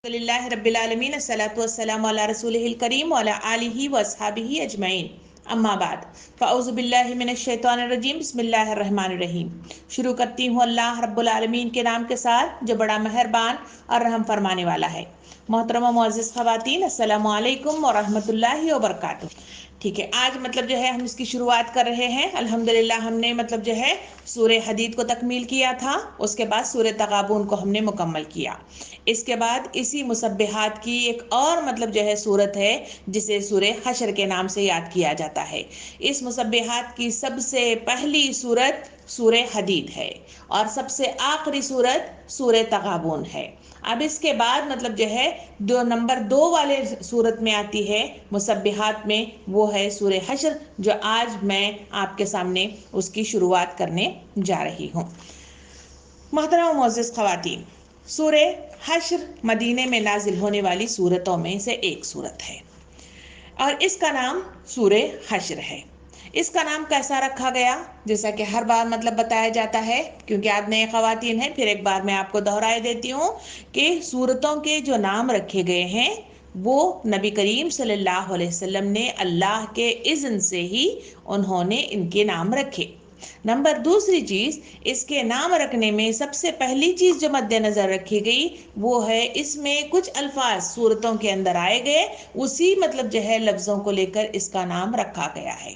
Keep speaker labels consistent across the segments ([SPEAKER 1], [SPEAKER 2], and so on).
[SPEAKER 1] للہ رب العالمین الصلاۃ والسلام علی رسولہ الکریم وعلی آلہ واصحابہ اجمعین اما بعد فاعوذ باللہ من الشیطان الرجیم بسم اللہ الرحمن الرحیم۔ شروع کرتی ہوں اللہ رب العالمین کے نام کے ساتھ جو بڑا مہربان اور رحم فرمانے والا ہے۔ محترم و معزز خواتین، السلام علیکم ورحمۃ اللہ وبرکاتہ۔ ٹھیک ہے، آج جو ہے ہم اس کی شروعات کر رہے ہیں۔ الحمدللہ ہم نے جو ہے سورہ حدید کو تکمیل کیا تھا، اس کے بعد سورہ تغابن کو ہم نے مکمل کیا۔ اس کے بعد اسی مسبحات کی ایک اور جو ہے سورت ہے جسے سورہ حشر کے نام سے یاد کیا جاتا ہے۔ اس مسبحات کی سب سے پہلی سورت سورہ حدید ہے اور سب سے آخری سورت سورہ تغابن ہے۔ اب اس کے بعد جو ہے نمبر 2 والے سورت میں آتی ہے مسبحات میں، وہ ہے سورہ حشر، جو آج میں آپ کے سامنے اس کی شروعات کرنے جا رہی ہوں۔ محترم و معزز خواتین، سورہ حشر مدینے میں نازل ہونے والی سورتوں میں سے ایک سورت ہے اور اس کا نام سورہ حشر ہے۔ اس کا نام کیسا رکھا گیا؟ جیسا کہ ہر بار بتایا جاتا ہے، کیونکہ آپ نئے خواتین ہیں، پھر ایک بار میں آپ کو دہرائے دیتی ہوں کہ سورتوں کے جو نام رکھے گئے ہیں وہ نبی کریم صلی اللہ علیہ وسلم نے اللہ کے اذن سے ہی انہوں نے ان کے نام رکھے۔ نمبر دوسری چیز، اس کے نام رکھنے میں سب سے پہلی چیز جو مد نظر رکھی گئی وہ ہے اس میں کچھ الفاظ سورتوں کے اندر آئے گئے، اسی جو ہے لفظوں کو لے کر اس کا نام رکھا گیا ہے۔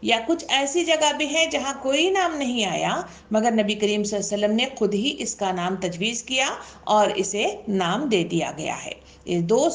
[SPEAKER 1] یا کچھ ایسی جگہ بھی ہے جہاں کوئی نام نہیں آیا مگر نبی کریم صلی اللہ علیہ وسلم نے خود ہی اس کا نام تجویز کیا اور اسے نام دے دیا گیا ہے۔ یہ دو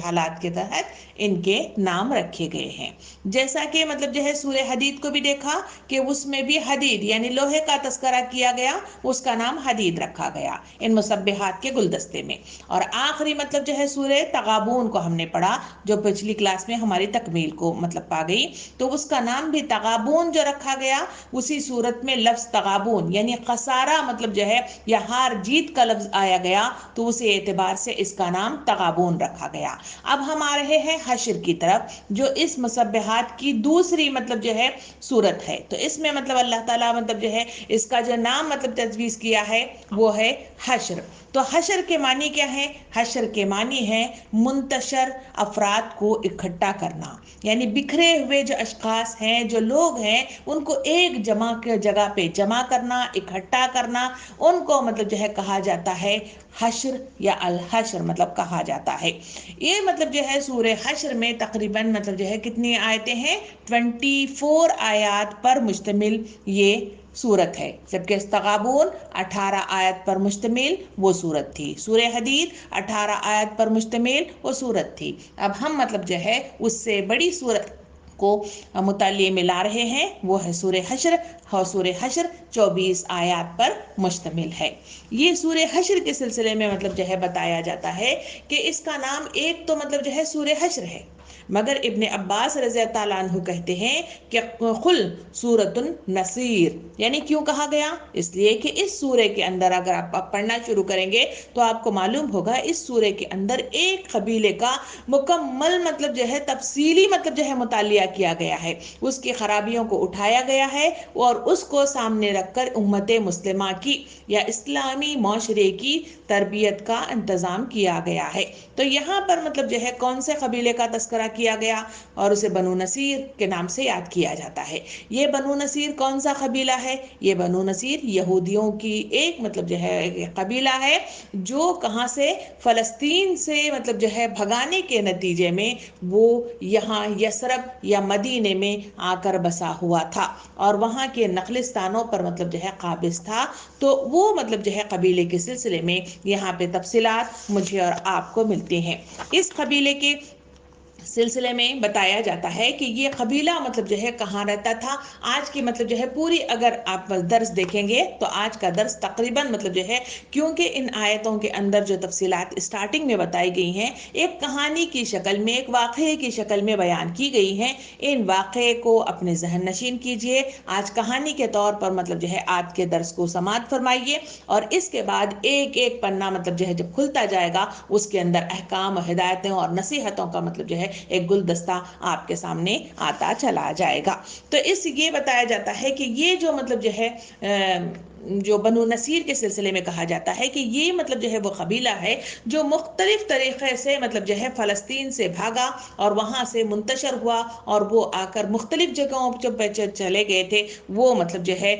[SPEAKER 1] حالات کے تحت ان کے نام رکھے گئے ہیں۔ جیسا کہ جو ہے سورہ حدید کو بھی دیکھا کہ اس میں بھی حدید یعنی لوہے کا تذکرہ کیا گیا، اس کا نام حدید رکھا گیا ان مسبحات کے گلدستے میں۔ اور آخری جو ہے سورہ تغابن کو ہم نے پڑھا جو پچھلی کلاس میں ہماری تکمیل کو پا گئی، تو اس کا نام بھی تغابن جو رکھا گیا، اسی صورت میں لفظ تغابن یعنی خسارہ جو ہے یا ہار جیت کا لفظ آیا گیا، تو اسی اعتبار سے اس کا نام تغابن رکھا گیا۔ اب ہم آ رہے ہیں حشر کی طرف، جو اس مسبحات کی دوسری جو ہے سورت ہے۔ تو اس میں اللہ تعالیٰ جو ہے اس کا جو نام تجویز کیا ہے وہ ہے حشر۔ تو حشر کے معنی کیا ہے؟ حشر کے معنی ہے منتشر افراد کو اکٹھا کرنا، یعنی بکھرے ہوئے جو اشخاص ہیں، جو لوگ ہیں، ان کو ایک جگہ پہ جمع کرنا، اکٹھا کرنا، ان کو جو ہے کہا جاتا ہے حشر یا الحشر کہا جاتا ہے۔ یہ جو ہے سورہ حشر میں تقریباً جو ہے کتنی آیتیں ہیں؟ 24 آیات پر مشتمل یہ سورت ہے، جبکہ تغابن 18 آیت پر مشتمل وہ سورت تھی۔ سورہ حدید 18 آیت پر مشتمل وہ سورت تھی۔ اب ہم جو ہے اس سے بڑی سورت کو مطالعے میں لا رہے ہیں، وہ ہے سورہ حشر، اور سورہ حشر 24 آیات پر مشتمل ہے۔ یہ سورہ حشر کے سلسلے میں جو ہے بتایا جاتا ہے کہ اس کا نام ایک تو جو ہے سورہ حشر ہے، مگر ابن عباس رضی اللہ عنہ کہتے ہیں کہ قل سورۃ النصیر، یعنی کیوں کہا گیا؟ اس لیے کہ اس سورے کے اندر اگر آپ پڑھنا شروع کریں گے تو آپ کو معلوم ہوگا اس سورے کے اندر ایک قبیلے کا مکمل جو ہے تفصیلی جو ہے مطالعہ کیا گیا ہے، اس کی خرابیوں کو اٹھایا گیا ہے اور اس کو سامنے رکھ کر امت مسلمہ کی یا اسلامی معاشرے کی تربیت کا انتظام کیا گیا ہے۔ تو یہاں پر جو ہے کون سے قبیلے کا تذکرہ کیا گیا اور اسے بنو نصیر کے نام سے یاد کیا جاتا ہے۔ یہ بنو نصیر کون سا قبیلہ ہے؟ یہ بنو نصیر یہودیوں کی ایک جو ہے قبیلہ ہے، جو کہاں سے؟ فلسطین سے جو ہے بھگانے کے نتیجے میں وہ یہاں یثرب یا مدینے میں آ کر بسا ہوا تھا اور وہاں کے نخلستانوں پر جو ہے قابض تھا۔ تو وہ جو ہے قبیلے کے سلسلے میں یہاں پہ تفصیلات مجھے اور آپ کو ملتے ہیں۔ اس قبیلے کے سلسلے میں بتایا جاتا ہے کہ یہ قبیلہ جو ہے کہاں رہتا تھا۔ آج کی جو ہے پوری اگر آپ درس دیکھیں گے تو آج کا درس تقریباً جو ہے، کیونکہ ان آیتوں کے اندر جو تفصیلات اسٹارٹنگ میں بتائی گئی ہیں ایک کہانی کی شکل میں، ایک واقعے کی شکل میں بیان کی گئی ہیں۔ ان واقعے کو اپنے ذہن نشین کیجئے، آج کہانی کے طور پر جو ہے آج کے درس کو سماعت فرمائیے، اور اس کے بعد ایک ایک پنہ جو ہے جب کھلتا جائے گا اس کے اندر احکام و ہدایتیں اور نصیحتوں کا جو ہے ایک گلدستہ آپ کے سامنے آتا چلا جائے گا۔ تو اس یہ بتایا جاتا ہے کہ یہ جو جو ہے جو بنو نصیر کے سلسلے میں کہا جاتا ہے کہ یہ مطلب جو ہے وہ قبیلہ ہے جو مختلف طریقے سے مطلب جو ہے فلسطین سے بھاگا اور وہاں سے منتشر ہوا، اور وہ آ کر مختلف جگہوں جب چلے گئے تھے وہ مطلب جو ہے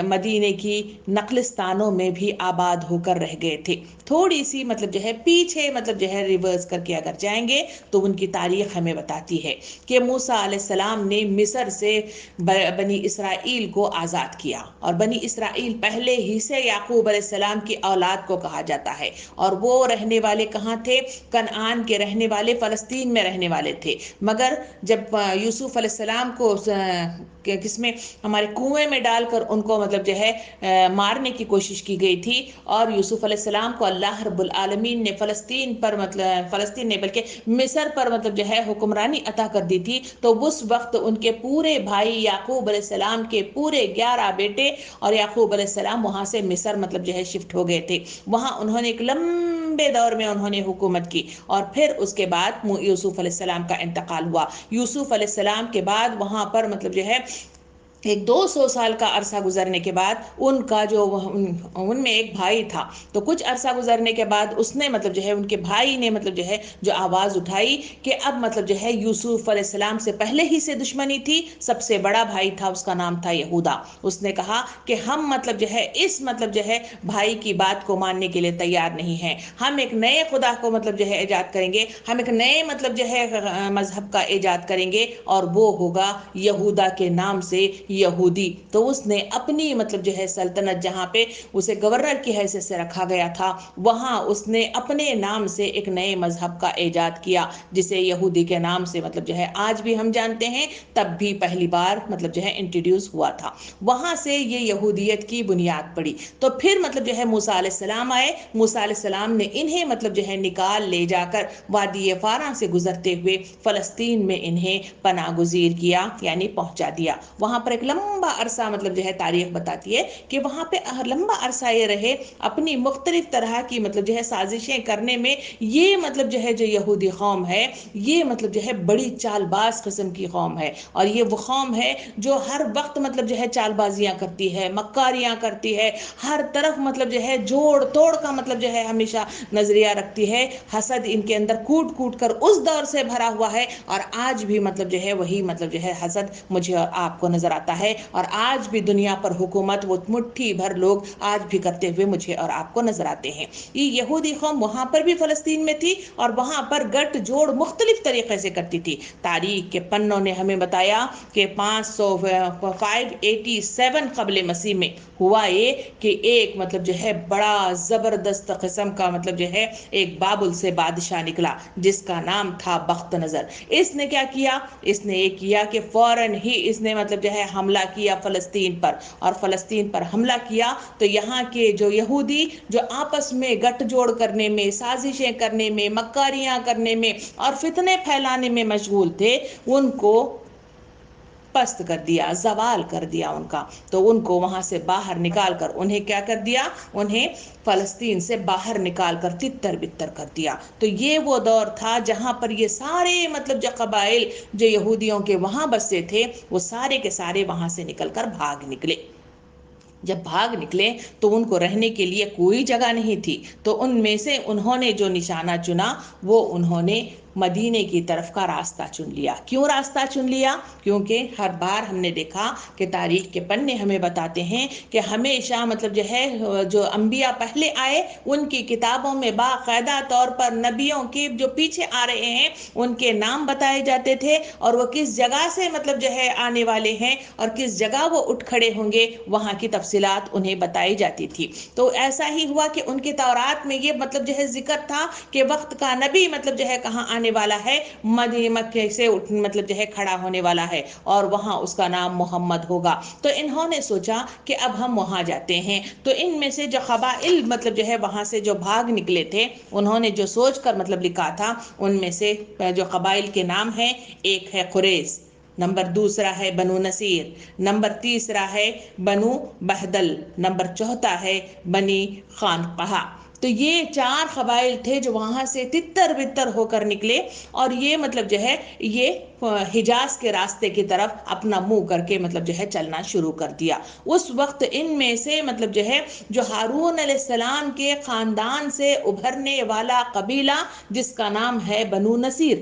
[SPEAKER 1] مدینے کی نقلستانوں میں بھی آباد ہو کر رہ گئے تھے۔ تھوڑی سی مطلب جو ہے پیچھے مطلب جو ہے ریورس کر کے اگر جائیں گے تو ان کی تاریخ ہمیں بتاتی ہے کہ موسیٰ علیہ السلام نے مصر سے بنی اسرائیل کو آزاد کیا، اور بنی اسرائیل پہلے ہی سے یعقوب علیہ السلام کی اولاد کو کہا جاتا ہے، اور وہ رہنے والے کہاں تھے؟ کنعان کے رہنے والے، فلسطین میں رہنے والے تھے۔ مگر جب یوسف علیہ السلام کو کس میں ہمارے کنویں میں ڈال کر ان کو مطلب جو ہے مارنے کی کوشش کی گئی تھی، اور یوسف علیہ السلام کو اللہ رب العالمین نے فلسطین پر مطلب فلسطین نے بلکہ مصر پر مطلب جو ہے حکمرانی عطا کر دی تھی، تو اس وقت ان کے پورے بھائی یعقوب علیہ السلام کے پورے 11 بیٹے اور یعقوب علیہ السلام وہاں سے مصر مطلب جو ہے شفٹ ہو گئے تھے۔ وہاں انہوں نے ایک لمبے دور میں انہوں نے حکومت کی، اور پھر اس کے بعد یوسف علیہ السلام کا انتقال ہوا۔ یوسف علیہ السلام کے بعد وہاں پر مطلب جو ہے ایک 200 سال کا عرصہ گزرنے کے بعد ان کا جو ان میں ایک بھائی تھا، تو کچھ عرصہ گزرنے کے بعد اس نے مطلب جو ہے ان کے بھائی نے مطلب جو ہے جو آواز اٹھائی کہ اب مطلب جو ہے یوسف علیہ السلام سے پہلے ہی سے دشمنی تھی، سب سے بڑا بھائی تھا، اس کا نام تھا یہودا۔ اس نے کہا کہ ہم مطلب جو ہے اس مطلب جو ہے بھائی کی بات کو ماننے کے لیے تیار نہیں ہیں، ہم ایک نئے خدا کو مطلب جو ہے ایجاد کریں گے، ہم ایک نئے مطلب جو ہے مذہب کا ایجاد کریں گے، اور وہ ہوگا یہودا کے نام سے یہودی۔ تو اس نے اپنی مطلب جو ہے سلطنت، جہاں پہ اسے گورنر کی حیثیت سے رکھا گیا تھا، وہاں اس نے اپنے نام سے ایک نئے مذہب کا ایجاد کیا، جسے یہودی کے نام سے مطلب جو ہے آج بھی ہم جانتے ہیں، تب بھی پہلی بار مطلب جو ہے انٹروڈیوس ہوا تھا۔ وہاں سے یہ یہودیت کی بنیاد پڑی۔ تو پھر مطلب جو ہے موسیٰ علیہ السلام آئے، موسیٰ علیہ السلام نے انہیں مطلب جو ہے نکال لے جا کر وادی فاراں سے گزرتے ہوئے فلسطین میں انہیں پناہ گزیر کیا، یعنی پہنچا دیا۔ وہاں پر ایک لمبا عرصہ مطلب جو ہے تاریخ بتاتی ہے کہ وہاں پہ لمبا عرصہ یہ رہے، اپنی مختلف طرح کی مطلب جو ہے سازشیں کرنے میں۔ یہ مطلب جو ہے جو یہودی قوم ہے، یہ مطلب جو ہے بڑی چال باز قسم کی قوم ہے، اور یہ وہ قوم ہے جو ہر وقت مطلب جو ہے چال بازیاں کرتی ہے، مکاریاں کرتی ہے، ہر طرف مطلب جو ہے جوڑ توڑ کا مطلب جو ہے ہمیشہ نظریہ رکھتی ہے۔ حسد ان کے اندر کوٹ کوٹ کر اس دور سے بھرا ہوا ہے، اور آج بھی مطلب جو ہے وہی مطلب جو ہے حسد مجھے اور آپ کو نظر آتا ہے، اور آج بھی دنیا پر حکومت وہ مٹھی بھر لوگ آج بھی کرتے ہوئے مجھے اور آپ کو نظر آتے ہیں۔ یہ یہودی قوم وہاں پر بھی فلسطین میں تھی، اور وہاں پر گٹ جوڑ مختلف طریقے سے کرتی تھی۔ تاریخ کے پنوں نے ہمیں بتایا کہ 587 قبل مسیح میں ہوا یہ کہ ایک مطلب جو ہے بڑا زبردست قسم کا مطلب جو ہے ایک بابل سے بادشاہ نکلا، جس کا نام تھا بخت نظر۔ اس نے کیا کیا؟ اس نے یہ کیا کہ فوراً ہی اس نے مطلب جو ہے حملہ کیا فلسطین پر، اور فلسطین پر حملہ کیا تو یہاں کے جو یہودی جو آپس میں گٹھ جوڑ کرنے میں، سازشیں کرنے میں، مکاریاں کرنے میں اور فتنے پھیلانے میں مشغول تھے، ان کو پست کر دیا، زوال کر دیا ان کا۔ تو ان کو وہاں سے باہر نکال کر انہیں کیا کر دیا؟ انہیں فلسطین سے باہر نکال کر تتر بتر کر دیا۔ تو یہ وہ دور تھا جہاں پر یہ سارے مطلب جو قبائل جو یہودیوں کے وہاں بسے تھے، وہ سارے کے سارے وہاں سے نکل کر بھاگ نکلے۔ جب بھاگ نکلے تو ان کو رہنے کے لیے کوئی جگہ نہیں تھی، تو ان میں سے انہوں نے جو نشانہ چنا وہ انہوں نے مدینے کی طرف کا راستہ چن لیا۔ کیوں راستہ چن لیا؟ کیونکہ ہر بار ہم نے دیکھا کہ تاریخ کے پنے ہمیں بتاتے ہیں کہ ہمیشہ مطلب جو ہے جو انبیاء پہلے آئے، ان کی کتابوں میں باقاعدہ طور پر نبیوں کے جو پیچھے آ رہے ہیں ان کے نام بتائے جاتے تھے، اور وہ کس جگہ سے مطلب جو ہے آنے والے ہیں اور کس جگہ وہ اٹھ کھڑے ہوں گے، وہاں کی تفصیلات انہیں بتائی جاتی تھی۔ تو ایسا ہی ہوا کہ ان کے تورات میں یہ مطلب جو ہے ذکر تھا کہ وقت کا نبی مطلب جو ہے کہاں آنے والا ہے، مکے سے مطلب جو ہے کھڑا ہونے والا ہے، اور وہاں اس کا نام محمد ہوگا۔ تو انہوں نے سوچا کہ اب ہم وہاں جاتے ہیں۔ تو ان میں سے جو قبائل مطلب جو ہے وہاں سے جو بھاگ نکلے تھے، انہوں نے جو سوچ کر مطلب لکھا تھا، ان میں سے جو قبائل کے نام ہیں، ایک ہے قریظ، نمبر دوسرا ہے بنو نصیر، نمبر تیسرا ہے بنو بہدل، نمبر چوتھا ہے بنی خانقہہ۔ تو یہ 4 قبائل تھے جو وہاں سے تتر بتر ہو کر نکلے، اور یہ مطلب جو ہے یہ حجاز کے راستے کی طرف اپنا منہ کر کے مطلب جو ہے چلنا شروع کر دیا۔ اس وقت ان میں سے مطلب جو ہے جو ہارون علیہ السلام کے خاندان سے ابھرنے والا قبیلہ جس کا نام ہے بنو نصیر،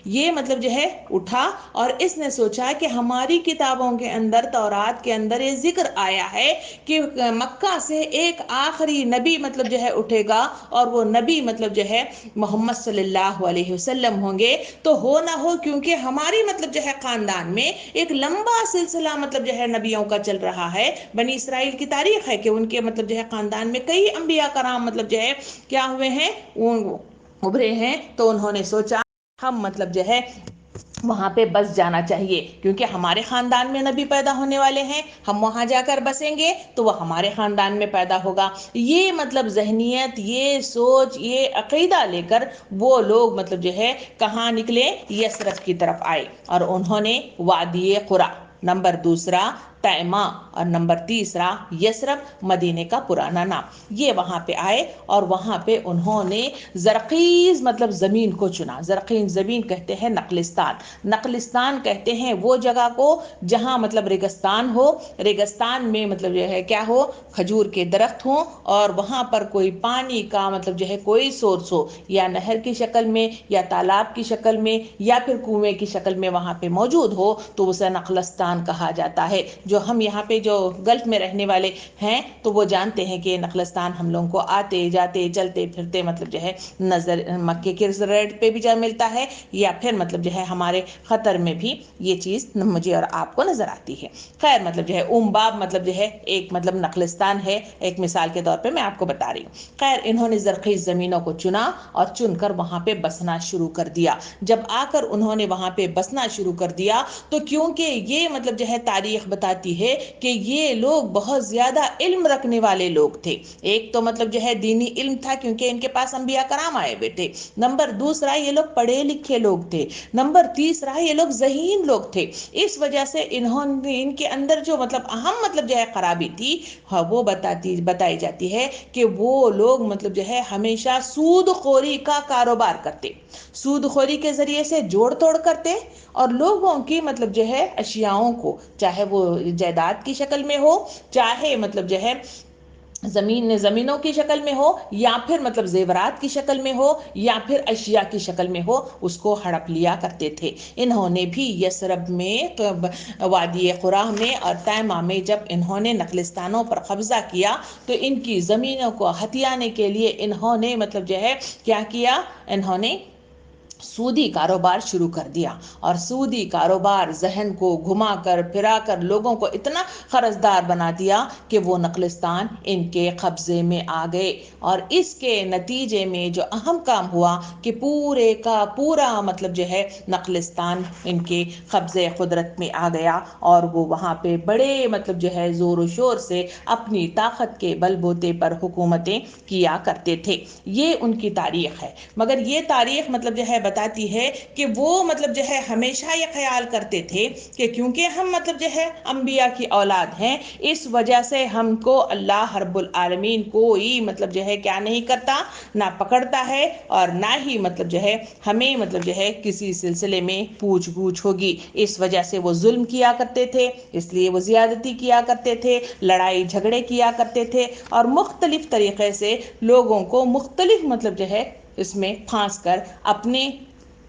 [SPEAKER 1] یہ مطلب جو ہے اٹھا اور اس نے سوچا کہ ہماری کتابوں کے اندر، تورات کے اندر یہ ذکر آیا ہے کہ مکہ سے ایک آخری نبی مطلب جو ہے اٹھے گا اور وہ نبی مطلب جو ہے محمد صلی اللہ علیہ وسلم ہوں گے، تو ہو نہ ہو کیونکہ ہماری مطلب جو ہے خاندان میں ایک لمبا سلسلہ مطلب جو ہے نبیوں کا چل رہا ہے۔ بنی اسرائیل کی تاریخ ہے کہ ان کے مطلب جو ہے خاندان میں کئی انبیاء کرام مطلب جو ہے کیا ہوئے ہیں، ابھرے ہیں، تو انہوں نے سوچا ہم مطلب جو ہے وہاں پہ بس جانا چاہیے کیونکہ ہمارے خاندان میں نبی پیدا ہونے والے ہیں، ہم وہاں جا کر بسیں گے تو وہ ہمارے خاندان میں پیدا ہوگا۔ یہ مطلب ذہنیت، یہ سوچ، یہ عقیدہ لے کر وہ لوگ مطلب جو ہے کہاں نکلے، یثرب کی طرف آئے اور انہوں نے وادی قرا، نمبر دوسرا تیمہ اور نمبر تیسرا یثرب، مدینے کا پرانا نام، یہ وہاں پہ آئے اور وہاں پہ انہوں نے زرخیز مطلب زمین کو چنا۔ زرخیز زمین کہتے ہیں نقلستان، نقلستان کہتے ہیں وہ جگہ کو جہاں مطلب ریگستان ہو، ریگستان میں مطلب جو ہے کیا ہو، کھجور کے درخت ہوں اور وہاں پر کوئی پانی کا مطلب جو ہے کوئی سورس ہو، یا نہر کی شکل میں یا تالاب کی شکل میں یا پھر کنویں کی شکل میں وہاں پہ موجود ہو تو اسے نقلستان کہا جاتا ہے۔ جو ہم یہاں پہ جو گلف میں رہنے والے ہیں تو وہ جانتے ہیں کہ نقلستان ہم لوگوں کو آتے جاتے چلتے پھرتے مطلب جو ہے نظر مکے کے ریڈ پہ بھی جا ملتا ہے یا پھر مطلب جو ہے ہمارے خطر میں بھی یہ چیز مجھے اور آپ کو نظر آتی ہے۔ خیر مطلب جو ہے باب مطلب جو ہے ایک مطلب نقلستان ہے، ایک مثال کے طور پہ میں آپ کو بتا رہی ہوں۔ خیر انہوں نے زرخیز زمینوں کو چنا اور چن کر وہاں پہ بسنا شروع کر دیا۔ جب آ کر انہوں نے وہاں پہ بسنا شروع کر دیا تو کیونکہ یہ مطلب جو ہے تاریخ بتاتی ہے کہ یہ لوگ بہت زیادہ علم رکھنے والے لوگ تھے۔ ایک تو مطلب جو ہے دینی علم تھا کیونکہ ان کے پاس انبیاء کرام آئے ہوئے تھے، نمبر دوسرا یہ لوگ پڑھے لکھے لوگ تھے، نمبر تیسرا یہ لوگ ذہین لوگ تھے۔ اس وجہ سے انہوں نے ان کے اندر جو مطلب اہم مطلب جو ہے خرابی تھی وہ بتائی جاتی ہے کہ وہ لوگ مطلب جو ہے ہمیشہ سود خوری کا کاروبار کرتے، سود خوری کے ذریعے سے جوڑ توڑ کرتے اور لوگوں کی مطلب جو ہے اشیاؤں کو، چاہے وہ جائیداد کی شکل میں ہو، چاہے مطلب جو ہے زمینوں کی شکل میں ہو یا پھر مطلب زیورات کی شکل میں ہو یا پھر اشیاء کی شکل میں ہو، اس کو ہڑپ لیا کرتے تھے۔ انہوں نے بھی یثرب میں، وادی قرا میں اور تیمہ میں جب انہوں نے نقلستانوں پر قبضہ کیا تو ان کی زمینوں کو ہتھیانے کے لیے انہوں نے مطلب جو ہے کیا کیا، انہوں نے سودی کاروبار شروع کر دیا اور سودی کاروبار ذہن کو گھما کر پھرا کر لوگوں کو اتنا قرضدار بنا دیا کہ وہ نقلستان ان کے قبضے میں آ گئے اور اس کے نتیجے میں جو اہم کام ہوا کہ پورے کا پورا مطلب جو ہے نقلستان ان کے قبضے قدرت میں آ گیا اور وہ وہاں پہ بڑے مطلب جو ہے زور و شور سے اپنی طاقت کے بل بوتے پر حکومتیں کیا کرتے تھے۔ یہ ان کی تاریخ ہے، مگر یہ تاریخ مطلب جو ہے بتاتی ہے کہ وہ مطلب جو ہے ہمیشہ یہ خیال کرتے تھے کہ کیونکہ ہم مطلب جو ہے انبیاء کی اولاد ہیں، اس وجہ سے ہم کو اللہ رب العالمین کوئی مطلب جو ہے کیا نہیں کرتا، نہ پکڑتا ہے اور نہ ہی مطلب جو ہے ہمیں مطلب جو ہے کسی سلسلے میں پوچھ گچھ ہوگی۔ اس وجہ سے وہ ظلم کیا کرتے تھے، اس لیے وہ زیادتی کیا کرتے تھے، لڑائی جھگڑے کیا کرتے تھے اور مختلف طریقے سے لوگوں کو مختلف مطلب جو ہے اس میں پھانس کر اپنے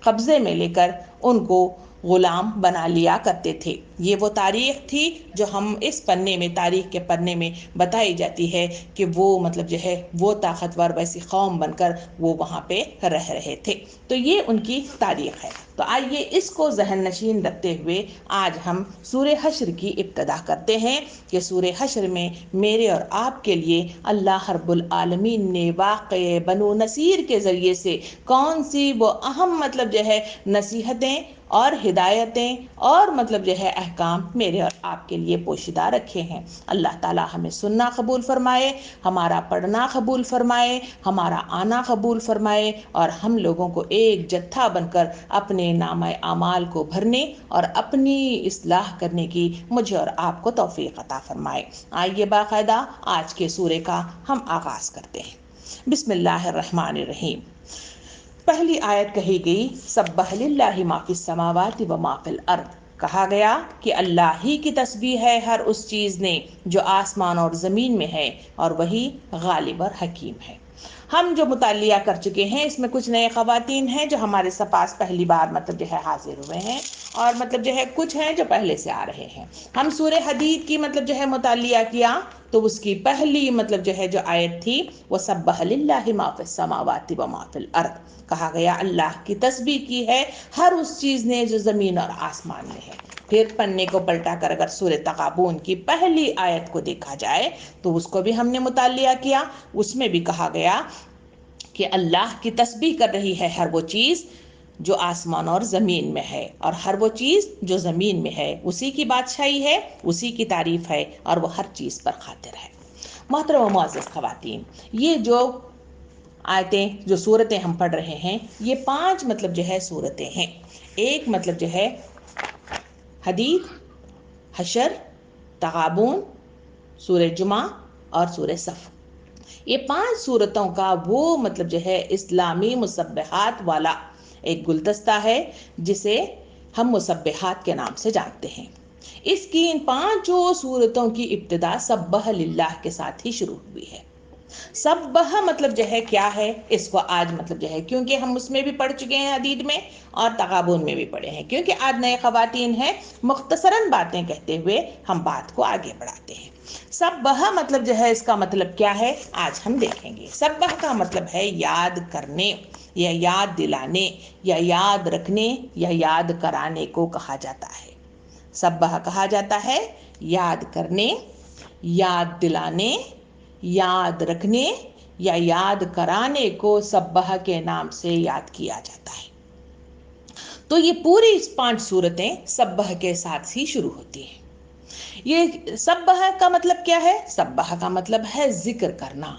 [SPEAKER 1] قبضے میں لے کر ان کو غلام بنا لیا کرتے تھے۔ یہ وہ تاریخ تھی جو ہم اس پنے میں، تاریخ کے پنے میں بتائی جاتی ہے کہ وہ مطلب جو ہے وہ طاقتور ویسی قوم بن کر وہ وہاں پہ رہ رہے تھے۔ تو یہ ان کی تاریخ ہے۔ تو آئیے اس کو ذہن نشین رکھتے ہوئے آج ہم سورہ حشر کی ابتدا کرتے ہیں کہ سورہ حشر میں میرے اور آپ کے لیے اللہ رب العالمین نے واقعہ بنو نصیر کے ذریعے سے کون سی وہ اہم مطلب جو ہے نصیحتیں اور ہدایتیں اور مطلب جو ہے احکام میرے اور آپ کے لیے پوشیدہ رکھے ہیں۔ اللہ تعالی ہمیں سننا قبول فرمائے، ہمارا پڑھنا قبول فرمائے، ہمارا آنا قبول فرمائے اور ہم لوگوں کو ایک جتھا بن کر اپنے نامہ اعمال کو بھرنے اور اپنی اصلاح کرنے کی مجھے اور آپ کو توفیق عطا فرمائے۔ آئیے باقاعدہ آج کے سورے کا ہم آغاز کرتے ہیں۔ بسم اللہ الرحمن الرحیم۔ پہلی آیت کہی گئی سبح للہ ما فی السماوات و ما فی الارض، کہا گیا کہ اللہ ہی کی تسبیح ہے ہر اس چیز نے جو آسمان اور زمین میں ہے، اور وہی غالب اور حکیم ہے۔ ہم جو مطالعہ کر چکے ہیں اس میں کچھ نئے خواتین ہیں جو ہمارے پاس پہلی بار مطلب جو ہے حاضر ہوئے ہیں، اور مطلب جو ہے کچھ ہیں جو پہلے سے آ رہے ہیں۔ ہم سورہ حدید کی مطلب جو ہے مطالعہ کیا تو اس کی پہلی مطلب جو ہے جو آیت تھی وہ سبح للہ ما فی السماوات و ما فی الارض، کہا گیا اللہ کی تسبیح کی ہے ہر اس چیز نے جو زمین اور آسمان میں ہے۔ پھر پنے کو پلٹا کر اگر سورہ تغابن کی پہلی آیت کو دیکھا جائے تو اس کو بھی ہم نے مطالعہ کیا، اس میں بھی کہا گیا کہ اللہ کی تسبیح کر رہی ہے ہر وہ چیز جو آسمان اور زمین میں ہے، اور ہر وہ چیز جو زمین میں ہے اسی کی بادشاہی ہے، اسی کی تعریف ہے، اور وہ ہر چیز پر قادر ہے۔ محترم و معزز خواتین، یہ جو آیتیں جو صورتیں ہم پڑھ رہے ہیں یہ 5 مطلب جو ہے صورتیں ہیں۔ ایک مطلب جو ہے حدید، حشر، تغابن، سورہ جمعہ اور سورہ صف۔ یہ 5 صورتوں کا وہ مطلب جو ہے اسلامی مسبحات والا ایک گلدستہ ہے جسے ہم مسبحات کے نام سے جانتے ہیں۔ اس کی ان 5 صورتوں کی ابتدا سبح للہ کے ساتھ ہی شروع ہوئی ہے۔ سبح مطلب جو ہے کیا ہے، اس کو آج مطلب جو ہے کیونکہ ہم اس میں بھی پڑھ چکے ہیں حدید میں اور تغابن میں بھی پڑھے ہیں، کیونکہ آج نئے خواتین ہیں، مختصراً باتیں کہتے ہوئے ہم بات کو آگے بڑھاتے ہیں۔ سبح مطلب جو ہے اس کا مطلب کیا ہے آج ہم دیکھیں گے۔ سبح کا مطلب ہے یاد کرنے یا یاد دلانے یا یاد رکھنے یا یاد کرانے کو کہا جاتا ہے۔ سبح کہا جاتا ہے یاد کرنے، یاد دلانے، یاد رکھنے یا یاد کرانے کو سبح کے نام سے یاد کیا جاتا ہے۔ تو یہ پوری 5 صورتیں سبح کے ساتھ ہی شروع ہوتی ہیں۔ یہ سبح کا مطلب کیا ہے؟ سبح کا مطلب ہے ذکر کرنا،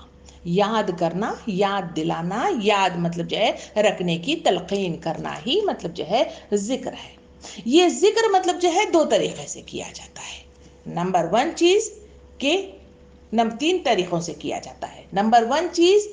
[SPEAKER 1] یاد کرنا، یاد دلانا، یاد مطلب جو ہے رکھنے کی تلقین کرنا ہی مطلب جو ہے ذکر ہے۔ یہ ذکر مطلب جو ہے 2 طریقے سے کیا جاتا ہے۔ نمبر 1 چیز کہ 3 طریقوں سے کیا جاتا ہے۔ نمبر 1 چیز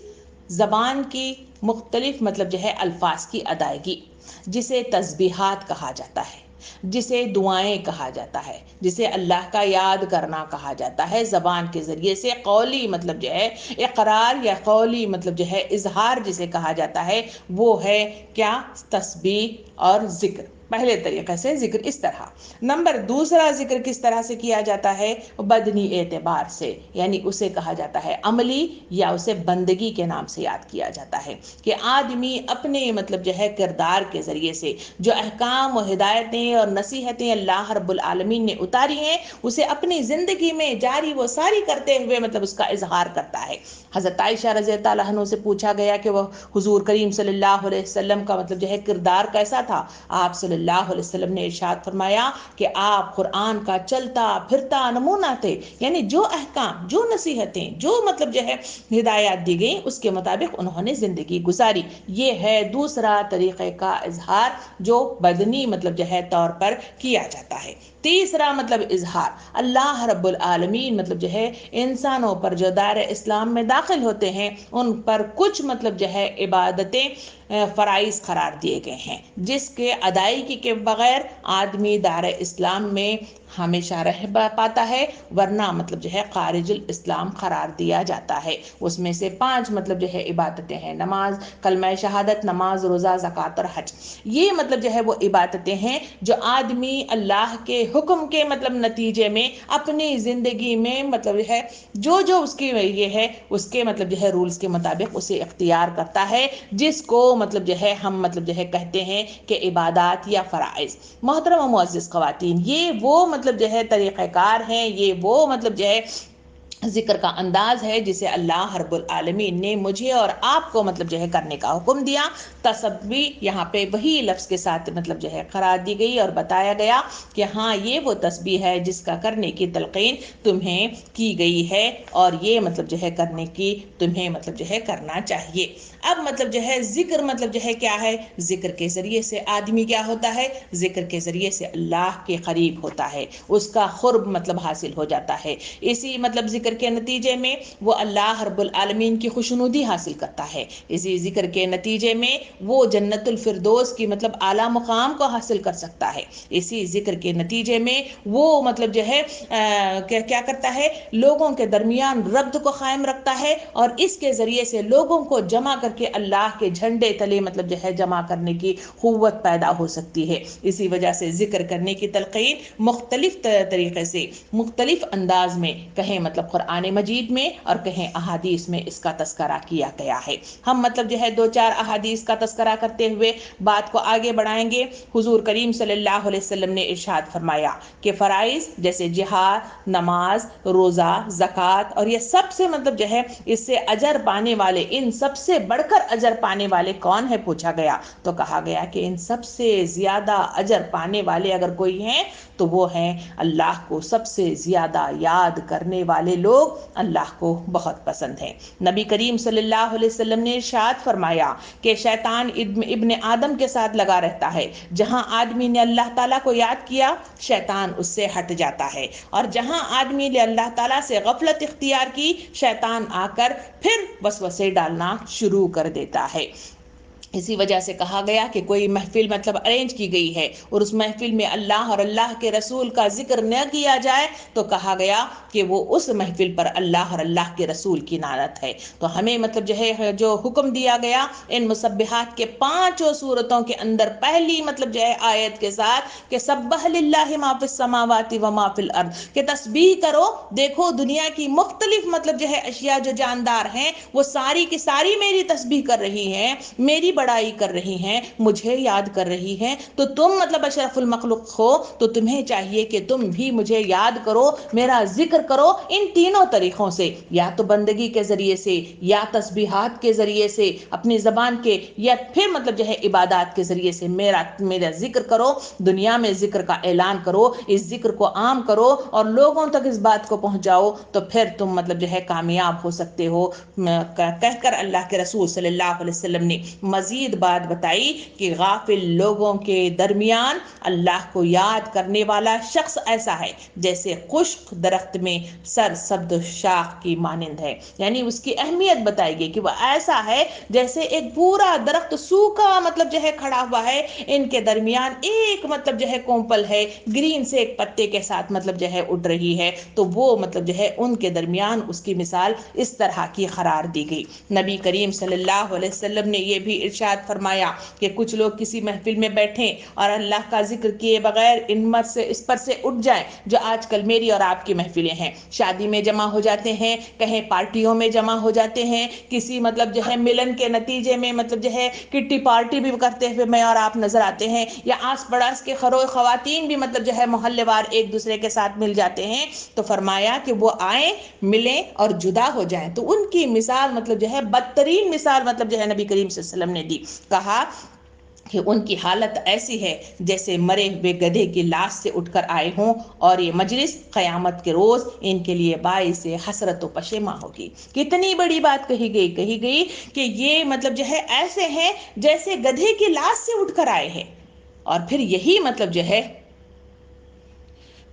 [SPEAKER 1] زبان کی مختلف مطلب جو ہے الفاظ کی ادائیگی، جسے تسبیحات کہا جاتا ہے، جسے دعائیں کہا جاتا ہے، جسے اللہ کا یاد کرنا کہا جاتا ہے۔ زبان کے ذریعے سے قولی مطلب جو ہے اقرار یا قولی مطلب جو ہے اظہار جسے کہا جاتا ہے وہ ہے کیا؟ تسبیح اور ذکر۔ پہلے طریقے سے ذکر اس طرح۔ نمبر 2 ذکر کس طرح سے کیا جاتا ہے؟ بدنی اعتبار سے، یعنی اسے کہا جاتا ہے عملی یا اسے بندگی کے نام سے یاد کیا جاتا ہے کہ آدمی اپنے مطلب جو ہے کردار کے ذریعے سے جو احکام و ہدایتیں اور نصیحتیں اللہ رب العالمین نے اتاری ہیں اسے اپنی زندگی میں جاری و ساری کرتے ہوئے مطلب اس کا اظہار کرتا ہے۔ حضرت عائشہ رضی اللہ عنہ سے پوچھا گیا کہ وہ حضور کریم صلی اللہ علیہ وسلم کا مطلب جو ہے کردار کیسا تھا؟ آپ صلی اللہ علیہ وسلم نے ارشاد فرمایا کہ آپ قرآن کا چلتا پھرتا نمونہ تھے، یعنی جو احکام، جو نصیحتیں، جو مطلب جو ہے ہدایات دی گئیں اس کے مطابق انہوں نے زندگی گزاری۔ یہ ہے 2 طریقے کا اظہار جو بدنی مطلب جو ہے طور پر کیا جاتا ہے۔ 3 مطلب اظہار، اللہ رب العالمین مطلب جو ہے انسانوں پر جو دائرہ اسلام میں داخل ہوتے ہیں ان پر کچھ مطلب جو ہے عبادتیں فرائض قرار دیے گئے ہیں جس کے ادائیگی کے بغیر آدمی دائرہ اسلام میں ہمیشہ رہ پاتا ہے، ورنہ مطلب جو ہے خارج الاسلام قرار دیا جاتا ہے۔ اس میں سے 5 مطلب جو ہے عبادتیں ہیں، نماز، کلمہ شہادت، نماز، روزہ، زکوٰۃ اور حج۔ یہ مطلب جو ہے وہ عبادتیں ہیں جو آدمی اللہ کے حکم کے مطلب نتیجے میں اپنی زندگی میں مطلب جو ہے جو اس کی یہ ہے اس کے مطلب جو ہے رولز کے مطابق اسے اختیار کرتا ہے، جس کو مطلب جو ہے ہم مطلب جو ہے کہتے ہیں کہ عبادات یا فرائض۔ محترم و معزز خواتین، یہ وہ مطلب جو ہے طریقہ کار ہیں، یہ وہ مطلب جو ہے ذکر کا انداز ہے جسے اللہ رب العالمین نے مجھے اور آپ کو مطلب جو ہے کرنے کا حکم دیا۔ تسبیح یہاں پہ وہی لفظ کے ساتھ مطلب جو ہے قرار دی گئی اور بتایا گیا کہ ہاں یہ وہ تسبیح ہے جس کا کرنے کی تلقین تمہیں کی گئی ہے اور یہ مطلب جو ہے کرنے کی تمہیں مطلب جو ہے کرنا چاہیے۔ اب مطلب جو ہے ذکر مطلب جو ہے کیا ہے؟ ذکر کے ذریعے سے آدمی کیا ہوتا ہے؟ ذکر کے ذریعے سے اللہ کے قریب ہوتا ہے، اس کا قرب مطلب حاصل ہو جاتا ہے۔ اسی مطلب ذکر ذکر کے نتیجے میں وہ اللہ رب العالمین کی خوشنودی حاصل کرتا ہے، اسی ذکر کے نتیجے میں وہ جنت الفردوس کی مطلب اعلیٰ مقام کو حاصل کر سکتا ہے، اسی ذکر کے نتیجے میں وہ مطلب جو ہے کیا کرتا ہے، لوگوں کے درمیان ربط کو قائم رکھتا ہے، اور اس کے ذریعے سے لوگوں کو جمع کر کے اللہ کے جھنڈے تلے مطلب جو ہے جمع کرنے کی قوت پیدا ہو سکتی ہے۔ اسی وجہ سے ذکر کرنے کی تلقین مختلف طریقے سے، مختلف انداز میں، کہیں مطلب قرآن مجید میں اور کہیں احادیث میں اس کا تذکرہ کیا گیا ہے۔ ہم مطلب جو ہے دو چار احادیث کا تذکرہ کرتے ہوئے بات کو آگے بڑھائیں گے۔ حضور کریم صلی اللہ علیہ وسلم نے ارشاد فرمایا کہ فرائض جیسے جہاد، نماز، روزہ، زکوٰۃ، اور یہ سب سے مطلب جو ہے اس سے اجر پانے والے، ان سب سے بڑھ کر اجر پانے والے کون ہے پوچھا گیا، تو کہا گیا کہ ان سب سے زیادہ اجر پانے والے اگر کوئی ہیں تو وہ ہیں اللہ کو سب سے زیادہ یاد کرنے والے لوگ، اللہ کو بہت پسند ہیں۔ نبی کریم صلی اللہ علیہ وسلم نے ارشاد فرمایا کہ شیطان ابن آدم کے ساتھ لگا رہتا ہے، جہاں آدمی نے اللہ تعالیٰ کو یاد کیا شیطان اس سے ہٹ جاتا ہے، اور جہاں آدمی نے اللہ تعالیٰ سے غفلت اختیار کی شیطان آ کر پھر وسوسے ڈالنا شروع کر دیتا ہے۔ اسی وجہ سے کہا گیا کہ کوئی محفل مطلب ارینج کی گئی ہے اور اس محفل میں اللہ اور اللہ کے رسول کا ذکر نہ کیا جائے تو کہا گیا کہ وہ اس محفل پر اللہ اور اللہ کے رسول کی لعنت ہے۔ تو ہمیں مطلب جو ہے جو حکم دیا گیا ان مسبحات کے 5 سورتوں کے اندر پہلی مطلب جو ہے آیت کے ساتھ کہ سبح للہ ما فی السماوات و ما فی الارض، کہ تسبیح کرو، دیکھو دنیا کی مختلف مطلب جو ہے اشیاء جو جاندار ہیں وہ ساری کی ساری میری تسبیح کر رہی ہیں، میری بڑائی کر رہی ہیں، مجھے یاد کر رہی ہیں، تو تم مطلب اشرف المخلوق ہو تو تمہیں چاہیے کہ تم بھی مجھے یاد کرو، میرا ذکر کرو ان تینوں طریقوں سے، یا تو بندگی کے ذریعے سے، یا تسبیحات کے ذریعے سے اپنی زبان کے، یا پھر مطلب جو ہے عبادات کے ذریعے سے میرا ذکر کرو، دنیا میں ذکر کا اعلان کرو، اس ذکر کو عام کرو اور لوگوں تک اس بات کو پہنچاؤ، تو پھر تم مطلب جو ہے کامیاب ہو سکتے ہو۔ کہہ کر اللہ کے رسول صلی اللہ علیہ وسلم نے مزید بات بتائی کہ غافل لوگوں کے درمیان اللہ کو یاد کرنے والا شخص ایسا ہے جیسے خشک درخت میں سرسبز شاخ کی مانند ہے، یعنی اس کی اہمیت بتائی گئی کہ وہ ایسا ہے جیسے ایک پورا درخت سوکھا مطلب جو ہے کھڑا ہوا ہے، ان کے درمیان ایک مطلب جو ہے کومپل ہے گرین سے ایک پتے کے ساتھ مطلب جو ہے اڑ رہی ہے، تو وہ مطلب جو ہے ان کے درمیان اس کی مثال اس طرح کی قرار دی گئی۔ نبی کریم صلی اللہ علیہ وسلم نے یہ بھی ارشاد فرمایا کہ کچھ لوگ کسی محفل میں بیٹھیں اور اللہ کا ذکر کیے بغیر اس پر سے اٹھ جائیں، جو آج کل میری اور آپ کی محفلیں ہیں، شادی میں جمع ہو جاتے ہیں، کہیں پارٹیوں میں جمع ہو جاتے ہیں، کسی مطلب جو ہے ملن کے نتیجے میں مطلب جو ہے کٹی پارٹی بھی کرتے ہوئے میں اور آپ نظر آتے ہیں، یا آس پڑاس کے خواتین بھی مطلب جو ہے محلے وار ایک دوسرے کے ساتھ مل جاتے ہیں، تو فرمایا کہ وہ آئیں، ملیں اور جدا ہو جائیں، تو ان کی مثال مطلب جو ہے بدترین مثال مطلب جو ہے نبی کریم صلی اللہ علیہ وسلم نے دی، کہا کہ ان کی حالت ایسی ہے جیسے مرے ہوئے گدھے کی لاش سے اٹھ کر آئے ہوں، اور یہ مجلس قیامت کے روز ان کے لیے باعث حسرت و پشیماں ہوگی۔ کتنی بڑی بات کہی گئی کہ یہ مطلب جو ہے ایسے ہیں جیسے گدھے کی لاش سے اٹھ کر آئے ہیں، اور پھر یہی مطلب جو ہے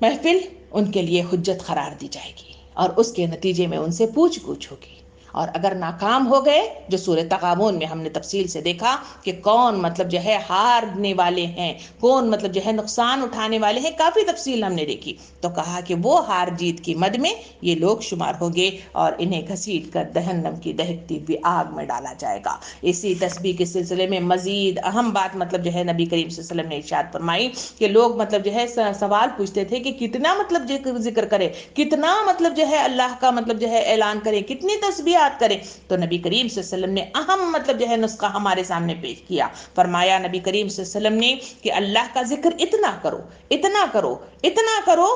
[SPEAKER 1] محفل ان کے لیے حجت قرار دی جائے گی، اور اس کے نتیجے میں ان سے پوچھ گچھ ہوگی، اور اگر ناکام ہو گئے، جو سورہ تغابن میں ہم نے تفصیل سے دیکھا کہ کون مطلب جو ہے ہارنے والے ہیں، کون مطلب جو ہے نقصان اٹھانے والے ہیں، کافی تفصیل ہم نے دیکھی، تو کہا کہ وہ ہار جیت کی مد میں یہ لوگ شمار ہوں گے اور انہیں گھسیٹ کر جہنم کی دہکتی ہوئی آگ میں ڈالا جائے گا۔ اسی تسبیح کے سلسلے میں مزید اہم بات مطلب جو ہے نبی کریم صلی اللہ علیہ وسلم نے ارشاد فرمائی کہ لوگ مطلب جو ہے سوال پوچھتے تھے کہ کتنا مطلب ذکر کرے، کتنا مطلب جو ہے اللہ کا مطلب جو ہے اعلان کرے، کتنی تسبیحات کریں، تو نبی کریم صلی اللہ علیہ وسلم نے اہم مطلب جو ہے نسخہ ہمارے سامنے پیش کیا۔ فرمایا نبی کریم صلی اللہ علیہ وسلم نے کہ اللہ کا ذکر اتنا کرو، اتنا کرو، اتنا کرو،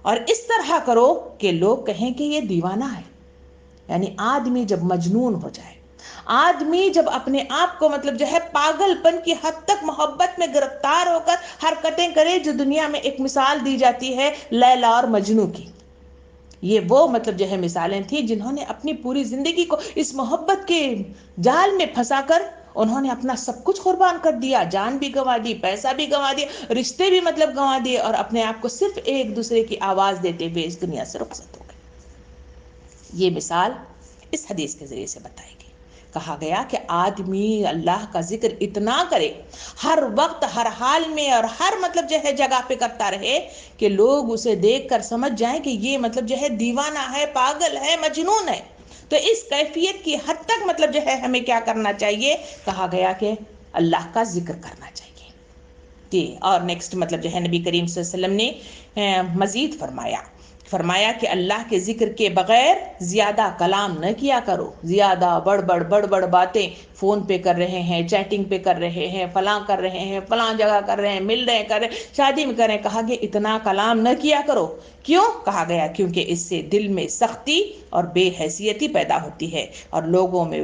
[SPEAKER 1] اور اس طرح کرو کہ لوگ کہیں کہ یہ دیوانہ ہے۔ یعنی آدمی جب مجنون ہو جائے، آدمی جب اپنے آپ کو مطلب جو ہے پاگل پن کی حد تک محبت میں گرفتار ہو کر حرکتیں کرے، جو دنیا میں ایک مثال دی جاتی ہے لیلا اور مجنوں کی، یہ وہ مطلب جو ہے مثالیں تھیں جنہوں نے اپنی پوری زندگی کو اس محبت کے جال میں پھنسا کر انہوں نے اپنا سب کچھ قربان کر دیا، جان بھی گنوا دی، پیسہ بھی گنوا دیا، رشتے بھی مطلب گنوا دیے، اور اپنے آپ کو صرف ایک دوسرے کی آواز دیتے ہوئے اس دنیا سے رخصت ہو گئے۔ یہ مثال اس حدیث کے ذریعے سے بتائے گی۔ کہا گیا کہ آدمی اللہ کا ذکر اتنا کرے، ہر وقت ہر حال میں اور ہر مطلب جو ہے جگہ پہ کرتا رہے کہ لوگ اسے دیکھ کر سمجھ جائیں کہ یہ مطلب جو ہے دیوانہ ہے، پاگل ہے، مجنون ہے۔ تو اس کیفیت کی حد تک مطلب جو ہے ہمیں کیا کرنا چاہیے؟ کہا گیا کہ اللہ کا ذکر کرنا چاہیے۔ اور نیکسٹ مطلب جو ہے نبی کریم صلی اللہ علیہ وسلم نے مزید فرمایا کہ اللہ کے ذکر کے بغیر زیادہ کلام نہ کیا کرو، زیادہ بڑ باتیں فون پہ کر رہے ہیں، چیٹنگ پہ کر رہے ہیں، فلاں کر رہے ہیں، فلاں جگہ کر رہے ہیں، مل رہے ہیں، کر رہے ہیں، شادی میں کر رہے ہیں۔ کہا گیا اتنا کلام نہ کیا کرو۔ کیوں؟ کہا گیا کیونکہ اس سے دل میں سختی اور بے حیثیتی پیدا ہوتی ہے، اور لوگوں میں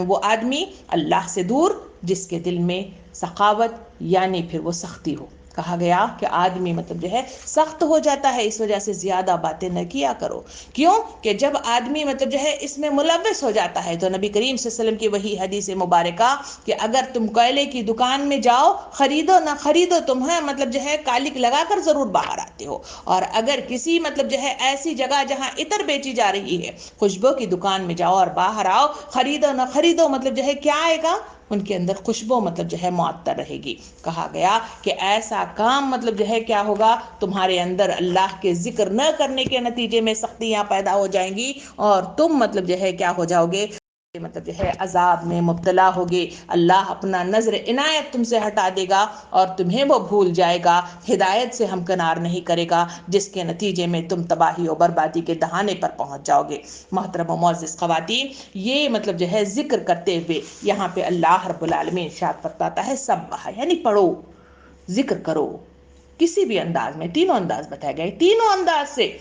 [SPEAKER 1] وہ آدمی اللہ سے دور جس کے دل میں سخاوت یعنی پھر وہ سختی ہو۔ کہا گیا کہ آدمی مطلب جو ہے سخت ہو جاتا ہے، اس وجہ سے زیادہ باتیں نہ کیا کرو۔ کیوں؟ کہ جب آدمی مطلب جو ہے اس میں ملوث ہو جاتا ہے، تو نبی کریم صلی اللہ علیہ وسلم کی وہی حدیث مبارکہ کہ اگر تم کوئلے کی دکان میں جاؤ، خریدو نہ خریدو، تمہیں مطلب جو ہے کالک لگا کر ضرور باہر آتے ہو، اور اگر کسی مطلب جو ہے ایسی جگہ جہاں عطر بیچی جا رہی ہے، خوشبو کی دکان میں جاؤ اور باہر آؤ، خریدو نہ خریدو، مطلب جو ہے کیا آئے گا؟ ان کے اندر خوشبو مطلب جو ہے معطر رہے گی۔ کہا گیا کہ ایسا کام مطلب جو ہے کیا ہوگا؟ تمہارے اندر اللہ کے ذکر نہ کرنے کے نتیجے میں سختیاں پیدا ہو جائیں گی، اور تم مطلب جو ہے کیا ہو جاؤ گے؟ مطلب جو ہے عذاب میں مبتلا ہوگے۔ اللہ اپنا نظر عنایت تم سے ہٹا دے گا اور تمہیں وہ بھول جائے گا، ہدایت سے ہمکنار نہیں کرے گا، جس کے نتیجے میں تم تباہی و بربادی کے دہانے پر پہنچ جاؤ گے۔ محترم و معزز خواتین، یہ مطلب جو ہے ذکر کرتے ہوئے یہاں پہ اللہ رب العالمین ارشاد فرماتا ہے سبح، یعنی پڑھو، ذکر کرو، کسی بھی انداز میں۔ تینوں انداز بتائے گئے، تینوں انداز سے،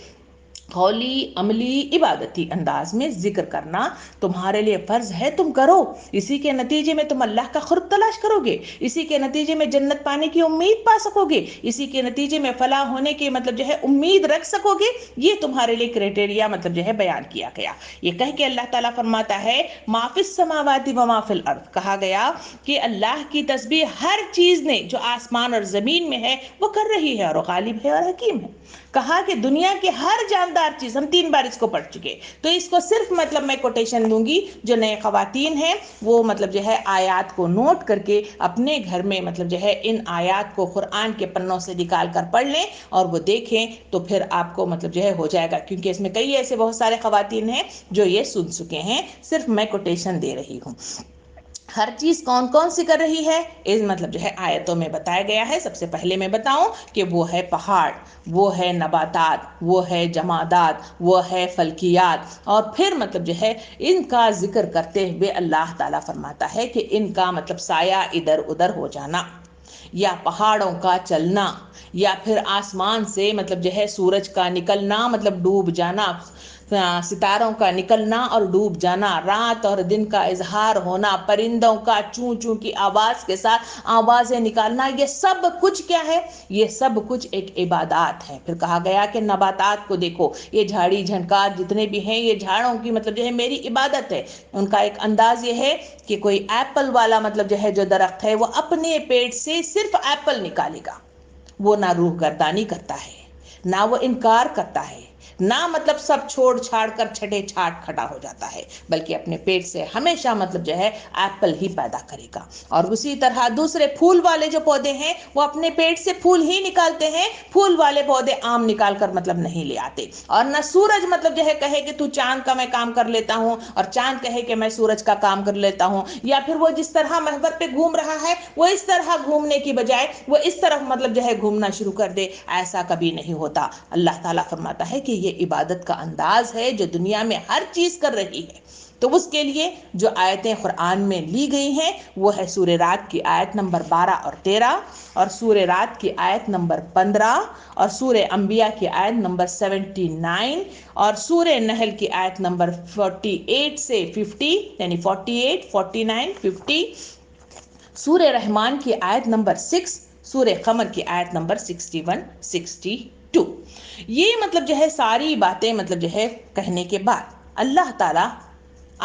[SPEAKER 1] قولی، عملی، عبادتی انداز میں ذکر کرنا تمہارے لیے فرض ہے، تم کرو۔ اسی کے نتیجے میں تم اللہ کا قرب تلاش کرو گے، اسی کے نتیجے میں جنت پانے کی امید پا سکو گے، اسی کے نتیجے میں فلاح ہونے کی مطلب جو ہے امید رکھ سکو گے۔ یہ تمہارے لیے کرائٹیریا مطلب جو ہے بیان کیا گیا۔ یہ کہہ کے اللہ تعالیٰ فرماتا ہے ما فی السماوات و ما فی الارض، کہا گیا کہ اللہ کی تسبیح ہر چیز نے جو آسمان اور زمین میں ہے وہ کر رہی ہے، اور وہ غالب ہے اور حکیم ہے۔ کہا کہ دنیا کی ہر جاندار چیز، ہم 3 بار اس کو پڑھ چکے، تو اس کو صرف مطلب میں کوٹیشن دوں گی، جو نئے خواتین ہیں وہ مطلب جو ہے آیات کو نوٹ کر کے اپنے گھر میں مطلب جو ہے ان آیات کو قرآن کے پنوں سے نکال کر پڑھ لیں اور وہ دیکھیں، تو پھر آپ کو مطلب جو ہے ہو جائے گا، کیونکہ اس میں کئی ایسے بہت سارے خواتین ہیں جو یہ سن چکے ہیں، صرف میں کوٹیشن دے رہی ہوں۔ ہر چیز کون کون سی کر رہی ہے اس مطلب جو ہے آیتوں میں بتایا گیا ہے۔ سب سے پہلے میں بتاؤں کہ وہ ہے پہاڑ، وہ ہے نباتات، وہ ہے جمادات، وہ ہے فلکیات، اور پھر مطلب جو ہے ان کا ذکر کرتے ہوئے اللہ تعالیٰ فرماتا ہے کہ ان کا مطلب سایہ ادھر ادھر ہو جانا، یا پہاڑوں کا چلنا، یا پھر آسمان سے مطلب جو ہے سورج کا نکلنا مطلب ڈوب جانا، ستاروں کا نکلنا اور ڈوب جانا، رات اور دن کا اظہار ہونا، پرندوں کا چوں چوں کی آواز کے ساتھ آوازیں نکالنا، یہ سب کچھ کیا ہے؟ یہ سب کچھ ایک عبادات ہے۔ پھر کہا گیا کہ نباتات کو دیکھو، یہ جھاڑی جھنکار جتنے بھی ہیں، یہ جھاڑوں کی مطلب جو ہے میری عبادت ہے۔ ان کا ایک انداز یہ ہے کہ کوئی ایپل والا مطلب جو ہے جو درخت ہے وہ اپنے پیٹ سے صرف ایپل نکالے گا، وہ نہ روح گردانی کرتا ہے، نہ وہ انکار کرتا ہے، نہ مطلب سب چھوڑ چھاڑ کر چھٹے چھاٹ کھڑا ہو جاتا ہے، بلکہ اپنے پیٹ سے ہمیشہ مطلب جو ہے ایپل ہی پیدا کرے گا۔ اور اسی طرح دوسرے پھول والے جو پودے ہیں وہ اپنے پیٹ سے پھول ہی نکالتے ہیں، پھول والے پودے آم نکال کر مطلب نہیں لے آتے۔ اور نہ سورج مطلب جو ہے کہے کہ تو چاند کا میں کام کر لیتا ہوں، اور چاند کہے کہ میں سورج کا کام کر لیتا ہوں، یا پھر وہ جس طرح محور پہ گھوم رہا ہے وہ اس طرح گھومنے کی بجائے وہ اس طرف مطلب جو ہے گھومنا شروع کر دے، ایسا کبھی نہیں ہوتا۔ اللہ تعالیٰ فرماتا ہے کہ یہ عبادت کا انداز ہے جو دنیا میں ہر چیز کر رہی ہے۔ تو اس کے لیے جو آیتیں قرآن میں لی گئی ہیں وہ ہے سورہ رات کی آیت نمبر 12 اور 13، اور سورہ رات کی آیت نمبر 15، اور سورہ انبیاء کی آیت نمبر 79، اور سورہ نحل کی آیت نمبر 48 سے 50، یعنی 48، 49، 50، سورہ رحمان کی آیت نمبر 6، سورہ قمر کی آیت نمبر 61، 62۔ یہ مطلب جو ہے ساری باتیں مطلب جو ہے کہنے کے بعد اللہ تعالیٰ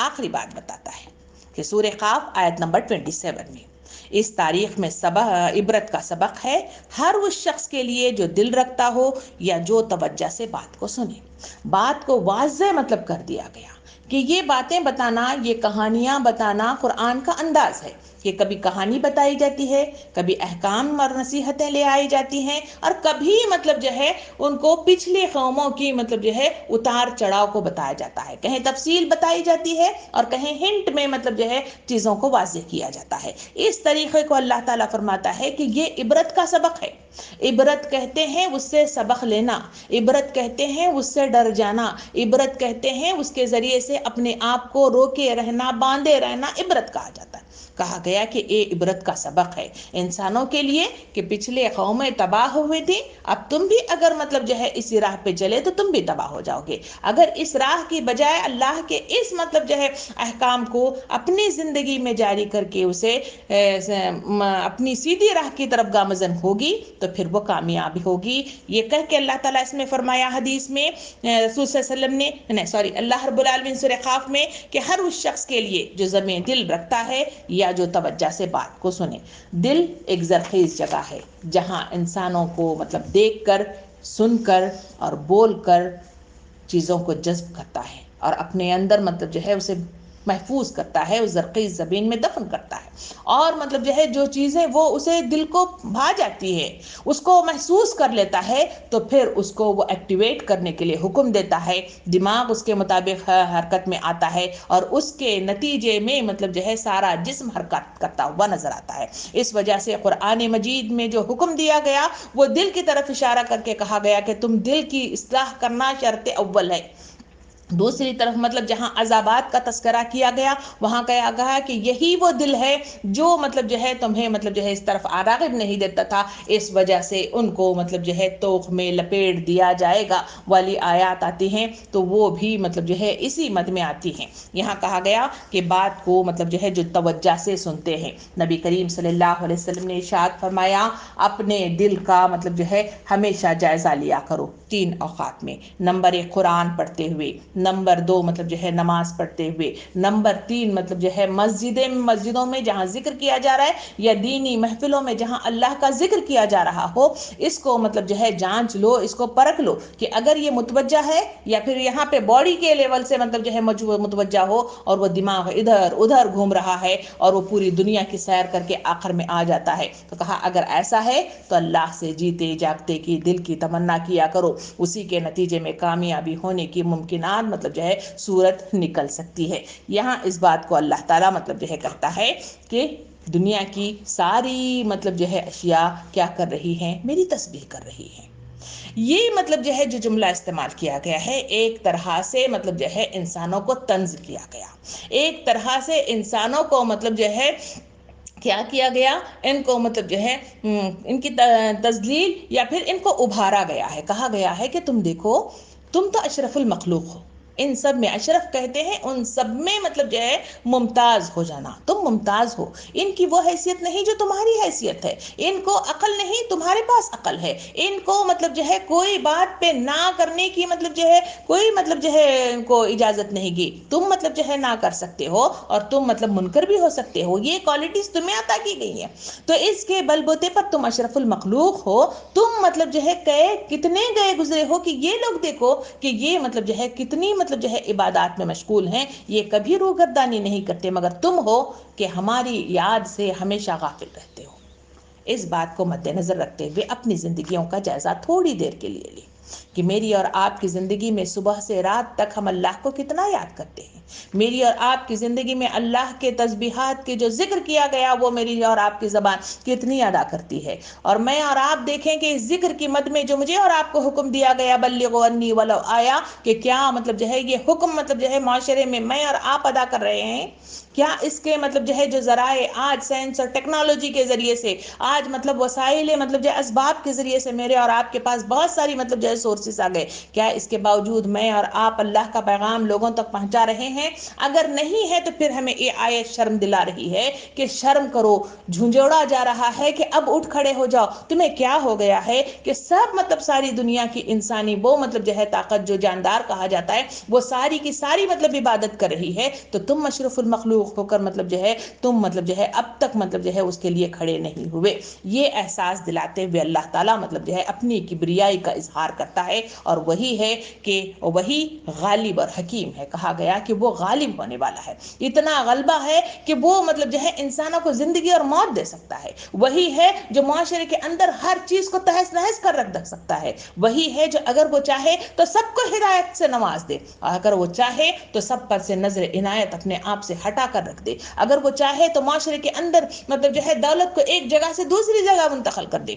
[SPEAKER 1] آخری بات بتاتا ہے کہ سورہ قاف آیت نمبر 27 میں اس تاریخ میں عبرت کا سبق ہے ہر اس شخص کے لیے جو دل رکھتا ہو یا جو توجہ سے بات کو سنے۔ بات کو واضح مطلب کر دیا گیا کہ یہ باتیں بتانا، یہ کہانیاں بتانا قرآن کا انداز ہے کہ کبھی کہانی بتائی جاتی ہے، کبھی احکام اور نصیحتیں لے آئی جاتی ہیں، اور کبھی مطلب جو ہے ان کو پچھلی قوموں کی مطلب جو ہے اتار چڑھاؤ کو بتایا جاتا ہے، کہیں تفصیل بتائی جاتی ہے اور کہیں ہنٹ میں مطلب جو ہے چیزوں کو واضح کیا جاتا ہے۔ اس طریقے کو اللہ تعالیٰ فرماتا ہے کہ یہ عبرت کا سبق ہے۔ عبرت کہتے ہیں اس سے سبق لینا، عبرت کہتے ہیں اس سے ڈر جانا، عبرت کہتے ہیں اس کے ذریعے سے اپنے آپ کو روکے رہنا، باندھے رہنا، عبرت کہا جاتا ہے۔ کہا گیا کہ یہ عبرت کا سبق ہے انسانوں کے لیے کہ پچھلے قومیں تباہ ہوئی تھی، اب تم بھی اگر مطلب جو ہے اسی راہ پہ چلے تو تم بھی تباہ ہو جاؤ گے۔ اگر اس راہ کی بجائے اللہ کے اس مطلب جو ہے احکام کو اپنی زندگی میں جاری کر کے اسے اپنی سیدھی راہ کی طرف گامزن ہوگی تو پھر وہ کامیاب ہوگی۔ یہ کہہ کے اللہ تعالیٰ اس میں فرمایا حدیث میں، رسول صلی اللہ علیہ وسلم نے اللہ رب العالمین سورہ قاف میں، کہ ہر اس شخص کے لیے جو زمین دل رکھتا ہے یا جو توجہ سے بات کو سنے۔ دل ایک زرخیز جگہ ہے جہاں انسانوں کو مطلب دیکھ کر، سن کر اور بول کر چیزوں کو جذب کرتا ہے اور اپنے اندر مطلب جو ہے اسے محفوظ کرتا ہے، اس زرخیز زمین میں دفن کرتا ہے، اور مطلب جو ہے جو چیزیں وہ اسے دل کو بھا جاتی ہے، اس کو محسوس کر لیتا ہے، تو پھر اس کو وہ ایکٹیویٹ کرنے کے لیے حکم دیتا ہے، دماغ اس کے مطابق حرکت میں آتا ہے اور اس کے نتیجے میں مطلب جو ہے سارا جسم حرکت کرتا ہوا نظر آتا ہے۔ اس وجہ سے قرآن مجید میں جو حکم دیا گیا وہ دل کی طرف اشارہ کر کے کہا گیا کہ تم دل کی اصلاح کرنا شرط اول ہے۔ دوسری طرف مطلب جہاں عذابات کا تذکرہ کیا گیا وہاں کہا گیا کہ یہی وہ دل ہے جو مطلب جو ہے تمہیں مطلب جو ہے اس طرف راغب نہیں دیتا تھا، اس وجہ سے ان کو مطلب جو ہے توخ میں لپیٹ دیا جائے گا والی آیات آتی ہیں تو وہ بھی مطلب جو ہے اسی مد میں آتی ہیں۔ یہاں کہا گیا کہ بات کو مطلب جو ہے جو توجہ سے سنتے ہیں، نبی کریم صلی اللہ علیہ وسلم نے ارشاد فرمایا اپنے دل کا مطلب جو ہے ہمیشہ جائزہ لیا کرو 3 اوقات میں۔ نمبر 1 قرآن پڑھتے ہوئے، نمبر 2 مطلب جو ہے نماز پڑھتے ہوئے، نمبر 3 مطلب جو ہے مسجدوں میں جہاں ذکر کیا جا رہا ہے یا دینی محفلوں میں جہاں اللہ کا ذکر کیا جا رہا ہو، اس کو مطلب جو ہے جانچ لو، اس کو پرکھ لو کہ اگر یہ متوجہ ہے یا پھر یہاں پہ باڈی کے لیول سے مطلب جو ہے متوجہ ہو اور وہ دماغ ادھر ادھر گھوم رہا ہے اور وہ پوری دنیا کی سیر کر کے آخر میں آ جاتا ہے، تو کہا اگر ایسا ہے تو اللہ سے جیتے جاگتے کی دل کی تمنا کیا کرو، اسی کے نتیجے میں کامیابی ہونے کی ممکنات مطلب جو ہے صورت نکل سکتی ہے۔ یہاں اس بات کو اللہ تعالیٰ مطلب جو ہے کہتا ہے کہ دنیا کی ساری مطلب جو ہے اشیاء کیا کر رہی ہیں، میری تسبیح کر رہی ہیں۔ یہ مطلب جو ہے جو جملہ استعمال کیا گیا ہے ایک طرح سے مطلب جو ہے انسانوں کو طنز کیا گیا، ایک طرح سے انسانوں کو مطلب جو ہے کیا کیا گیا، ان کو مطلب جو ہے ان کی تذلیل یا پھر ان کو ابھارا گیا ہے۔ کہا گیا ہے کہ تم دیکھو تم تو اشرف المخلوق ہو، ان سب میں اشرف کہتے ہیں ان سب میں مطلب جو ہے ممتاز ہو جانا، تم ممتاز ہو، ان کی وہ حیثیت نہیں جو تمہاری حیثیت ہے، ان کو عقل نہیں تمہارے پاس عقل ہے، ان کو مطلب جو ہے کوئی بات پہ نہ کرنے کی مطلب جو ہے کوئی مطلب جو ہے ان کو اجازت نہیں گی، تم مطلب جو ہے نہ کر سکتے ہو اور تم مطلب منکر بھی ہو سکتے ہو، یہ کوالٹیز تمہیں عطا کی گئی ہیں، تو اس کے بل بوتے پر تم اشرف المخلوق ہو، تم مطلب جو ہے کتنے گئے گزرے ہو کہ یہ لوگ دیکھو کہ یہ مطلب جو ہے کتنی مطلب جو ہے عبادات میں مشغول ہیں، یہ کبھی روگردانی نہیں کرتے، مگر تم ہو کہ ہماری یاد سے ہمیشہ غافل رہتے ہو۔ اس بات کو مد نظر رکھتے ہوئے اپنی زندگیوں کا جائزہ تھوڑی دیر کے لیے لیں کہ میری اور آپ کی زندگی میں صبح سے رات تک ہم اللہ کو کتنا یاد کرتے ہیں، میری اور آپ کی زندگی میں اللہ کے تسبیحات کے جو ذکر کیا گیا وہ میری اور آپ کی زبان کتنی ادا کرتی ہے، اور میں اور آپ دیکھیں کہ اس ذکر کی مد میں جو مجھے اور آپ کو حکم دیا گیا بلغوا انی ولو آیا، کہ کیا مطلب جو ہے یہ حکم مطلب جو ہے معاشرے میں میں اور آپ ادا کر رہے ہیں، کیا اس کے مطلب جو ہے جو ذرائع آج سائنس اور ٹیکنالوجی کے ذریعے سے، آج مطلب وسائل مطلب جو اسباب کے ذریعے سے میرے اور آپ کے پاس بہت ساری مطلب جو ہے سورسز آ گئے، کیا اس کے باوجود میں اور آپ اللہ کا پیغام لوگوں تک پہنچا رہے ہیں؟ اگر نہیں ہے تو پھر ہمیں یہ آیت شرم دلا رہی ہے کہ شرم کرو، جھنجھوڑا جا رہا ہے کہ اب اٹھ کھڑے ہو جاؤ، تمہیں کیا ہو گیا ہے کہ سب مطلب ساری دنیا کی انسانی وہ مطلب جو ہے طاقت جو جاندار کہا جاتا ہے وہ ساری کی ساری مطلب عبادت کر رہی ہے، تو تم مشرف المخلوق ہو کر مطلب جو ہے تم مطلب جو ہے اب تک مطلب جو ہے اس کے لیے کھڑے نہیں ہوئے۔ یہ احساس دلاتے ہوئے اللہ تعالیٰ مطلب جو ہے اپنی کبریائی کا اظہار کرتا ہے، اور وہی ہے کہ وہی غالب اور حکیم ہے۔ کہا گیا کہ وہ غالب ہونے والا ہے، اتنا غلبہ ہے کہ وہ مطلب جو ہے انسانوں کو زندگی اور موت دے سکتا ہے، وہی ہے جو معاشرے کے اندر ہر چیز کو تہس نہس کر رکھ سکتا ہے، وہی ہے جو اگر وہ چاہے تو سب کو ہدایت سے نواز دے، اور اگر وہ چاہے تو سب پر سے نظر عنایت اپنے آپ سے ہٹا کر رکھ دے، اگر وہ چاہے تو معاشرے کے اندر مطلب جو ہے دولت کو ایک جگہ سے دوسری جگہ منتقل کر دے،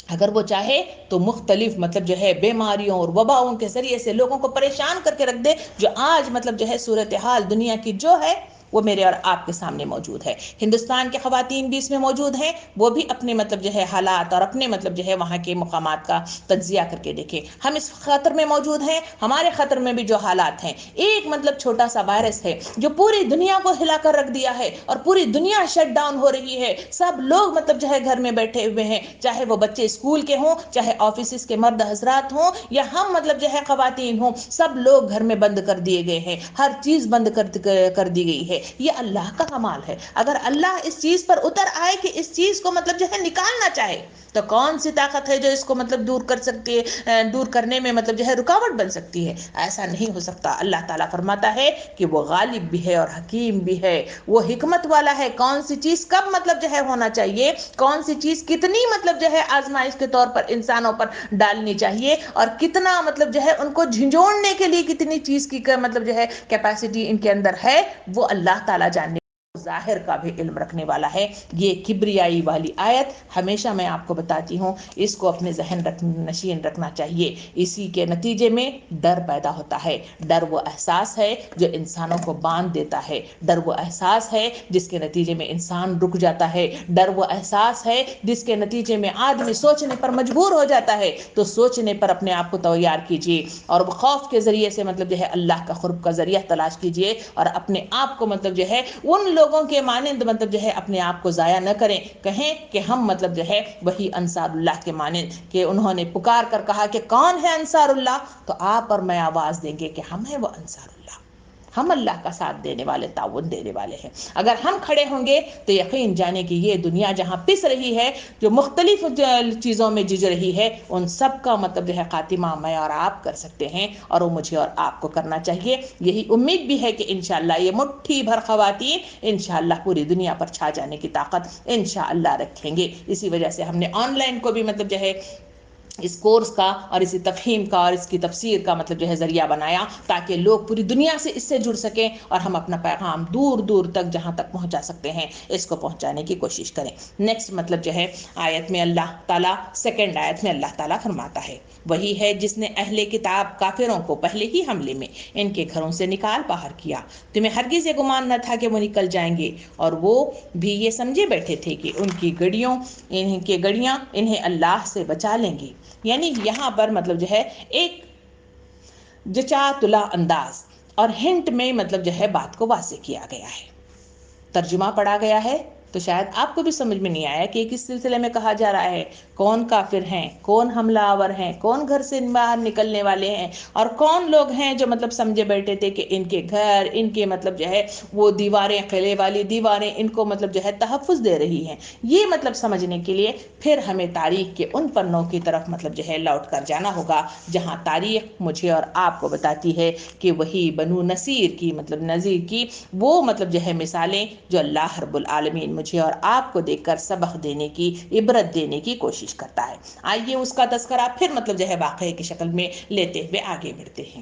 [SPEAKER 1] اگر وہ چاہے تو مختلف مطلب جو ہے بیماریوں اور وباؤں کے ذریعے سے لوگوں کو پریشان کر کے رکھ دے۔ جو آج مطلب جو ہے صورتحال دنیا کی جو ہے وہ میرے اور آپ کے سامنے موجود ہے، ہندوستان کے خواتین بھی اس میں موجود ہیں، وہ بھی اپنے مطلب جو ہے حالات اور اپنے مطلب جو ہے وہاں کے مقامات کا تجزیہ کر کے دیکھیں۔ ہم اس خطر میں موجود ہیں، ہمارے خطر میں بھی جو حالات ہیں، ایک مطلب چھوٹا سا وائرس ہے جو پوری دنیا کو ہلا کر رکھ دیا ہے، اور پوری دنیا شٹ ڈاؤن ہو رہی ہے، سب لوگ مطلب جو ہے گھر میں بیٹھے ہوئے ہیں، چاہے وہ بچے اسکول کے ہوں، چاہے آفیسز کے مرد حضرات ہوں، یا ہم مطلب جو ہے خواتین ہوں، سب لوگ گھر میں بند کر دیے گئے ہیں، ہر چیز بند کر دی گئی ہے۔ یہ اللہ کا کمال ہے۔ اگر اللہ اس چیز پر اتر آئے کہ اس چیز کو مطلب جو ہے نکالنا چاہے، تو کون سی طاقت ہے جو اس کو مطلب دور کر سکتی ہے، دور کرنے میں مطلب جو ہے رکاوٹ بن سکتی ہے؟ ایسا نہیں ہو سکتا۔ اللہ تعالیٰ فرماتا ہے کہ وہ غالب بھی ہے اور حکیم بھی ہے، وہ حکمت والا ہے، کون سی چیز کب مطلب جو ہے ہونا چاہیے، کون سی چیز کتنی مطلب جو ہے آزمائش کے طور پر انسانوں پر ڈالنی چاہیے، اور کتنا مطلب جو ہے ان کو جھنجھوڑنے کے لیے کتنی چیز کی مطلب جو ہے کیپیسٹی ان کے اندر ہے، وہ اللہ تعالیٰ جاننے ظاہر کا بھی علم رکھنے والا ہے۔ یہ کبریائی والی آیت ہمیشہ میں آپ کو بتاتی ہوں، اس کو اپنے ذہن نشین رکھنا چاہیے۔ اسی کے نتیجے میں ڈر پیدا ہوتا ہے۔ ڈر وہ احساس ہے جو انسانوں کو باندھ دیتا ہے، ڈر وہ احساس ہے جس کے نتیجے میں انسان رک جاتا ہے، ڈر وہ احساس ہے جس کے نتیجے میں آدمی سوچنے پر مجبور ہو جاتا ہے۔ تو سوچنے پر اپنے آپ کو تیار کیجیے، اور خوف کے ذریعے سے مطلب جو ہے اللہ کا قرب کا ذریعہ تلاش کیجیے، اور اپنے آپ کو مطلب جو ہے ان لوگوں کے مانند مطلب جو ہے اپنے آپ کو ضائع نہ کریں۔ کہیں کہ ہم مطلب جو ہے وہی انصار اللہ کے مانند، کہ انہوں نے پکار کر کہا کہ کون ہے انصار اللہ، تو آپ اور میں آواز دیں گے کہ ہم ہیں وہ انصار اللہ، ہم اللہ کا ساتھ دینے والے، تعاون دینے والے ہیں۔ اگر ہم کھڑے ہوں گے تو یقین جانے کہ یہ دنیا جہاں پس رہی ہے، جو مختلف چیزوں میں جج رہی ہے، ان سب کا مطلب جو ہے خاتمہ میں اور آپ کر سکتے ہیں، اور وہ مجھے اور آپ کو کرنا چاہیے۔ یہی امید بھی ہے کہ انشاءاللہ یہ مٹھی بھر خواتین انشاءاللہ پوری دنیا پر چھا جانے کی طاقت انشاءاللہ رکھیں گے۔ اسی وجہ سے ہم نے آن لائن کو بھی مطلب جو ہے اس کورس کا اور اسی تفہیم کا اور اس کی تفسیر کا مطلب جو ہے ذریعہ بنایا، تاکہ لوگ پوری دنیا سے اس سے جڑ سکیں، اور ہم اپنا پیغام دور دور تک جہاں تک پہنچا سکتے ہیں اس کو پہنچانے کی کوشش کریں۔ نیکسٹ مطلب جو ہے آیت میں اللہ تعالیٰ، سیکنڈ آیت میں اللہ تعالیٰ فرماتا ہے، وہی ہے جس نے اہل کتاب کافروں کو پہلے ہی حملے میں ان کے گھروں سے نکال باہر کیا، تمہیں ہرگز یہ گمان نہ تھا کہ وہ نکل جائیں گے، اور وہ بھی یہ سمجھے بیٹھے تھے کہ ان کی گڑیاں انہیں اللہ سے بچا لیں گی۔ یعنی یہاں پر مطلب جو ہے ایک جچا تلا انداز اور ہنٹ میں مطلب جو ہے بات کو واضح کیا گیا ہے، ترجمہ پڑھا گیا ہے، تو شاید آپ کو بھی سمجھ میں نہیں آیا کہ کس سلسلے میں کہا جا رہا ہے، کون کافر ہیں، کون حملہ آور ہیں، کون گھر سے باہر نکلنے والے ہیں، اور کون لوگ ہیں جو مطلب سمجھے بیٹھے تھے کہ ان کے گھر، ان کے مطلب جو ہے وہ دیواریں، قلعے والی دیواریں ان کو مطلب جو ہے تحفظ دے رہی ہیں۔ یہ مطلب سمجھنے کے لیے پھر ہمیں تاریخ کے ان پنوں کی طرف مطلب جو ہے لوٹ کر جانا ہوگا، جہاں تاریخ مجھے اور آپ کو بتاتی ہے کہ وہی بنو نذیر کی مطلب نذیر کی وہ مطلب جو ہے مثالیں جو اللہ رب العالمین مجھے اور آپ کو دیکھ کر سبق دینے کی، عبرت دینے کی کوشش کرتا ہے۔ آئیے اس کا تذکرہ پھر مطلب جو ہے واقعے کی شکل میں لیتے ہوئے آگے بڑھتے ہیں۔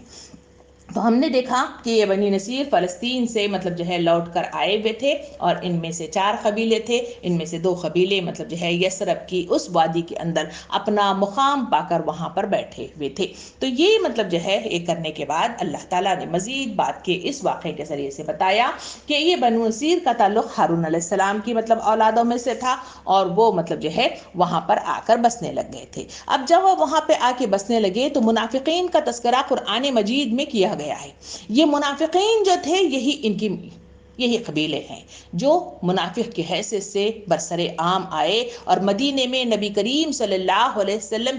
[SPEAKER 1] تو ہم نے دیکھا کہ یہ بنی نذیر فلسطین سے مطلب جو ہے لوٹ کر آئے ہوئے تھے، اور ان میں سے 4 قبیلے تھے، ان میں سے 2 قبیلے مطلب جو ہے یثرب کی اس وادی کے اندر اپنا مقام پا کر وہاں پر بیٹھے ہوئے تھے۔ تو یہ مطلب جو ہے یہ کرنے کے بعد اللہ تعالیٰ نے مزید بات کے اس واقعے کے ذریعے سے بتایا کہ یہ بنو نذیر کا تعلق ہارون علیہ السلام کی مطلب اولادوں میں سے تھا، اور وہ مطلب جو ہے وہاں پر آ کر بسنے لگ گئے تھے۔ اب جب وہ وہاں پہ آ کے بسنے لگے تو منافقین کا تذکرہ قرآن مجید میں کیا گیا گیا ہے۔ یہ منافقین جو تھے یہی قبیلے ہیں جو منافق کی حیثیت سے برسر عام آئے، اور مدینے میں نبی کریم صلی اللہ علیہ وسلم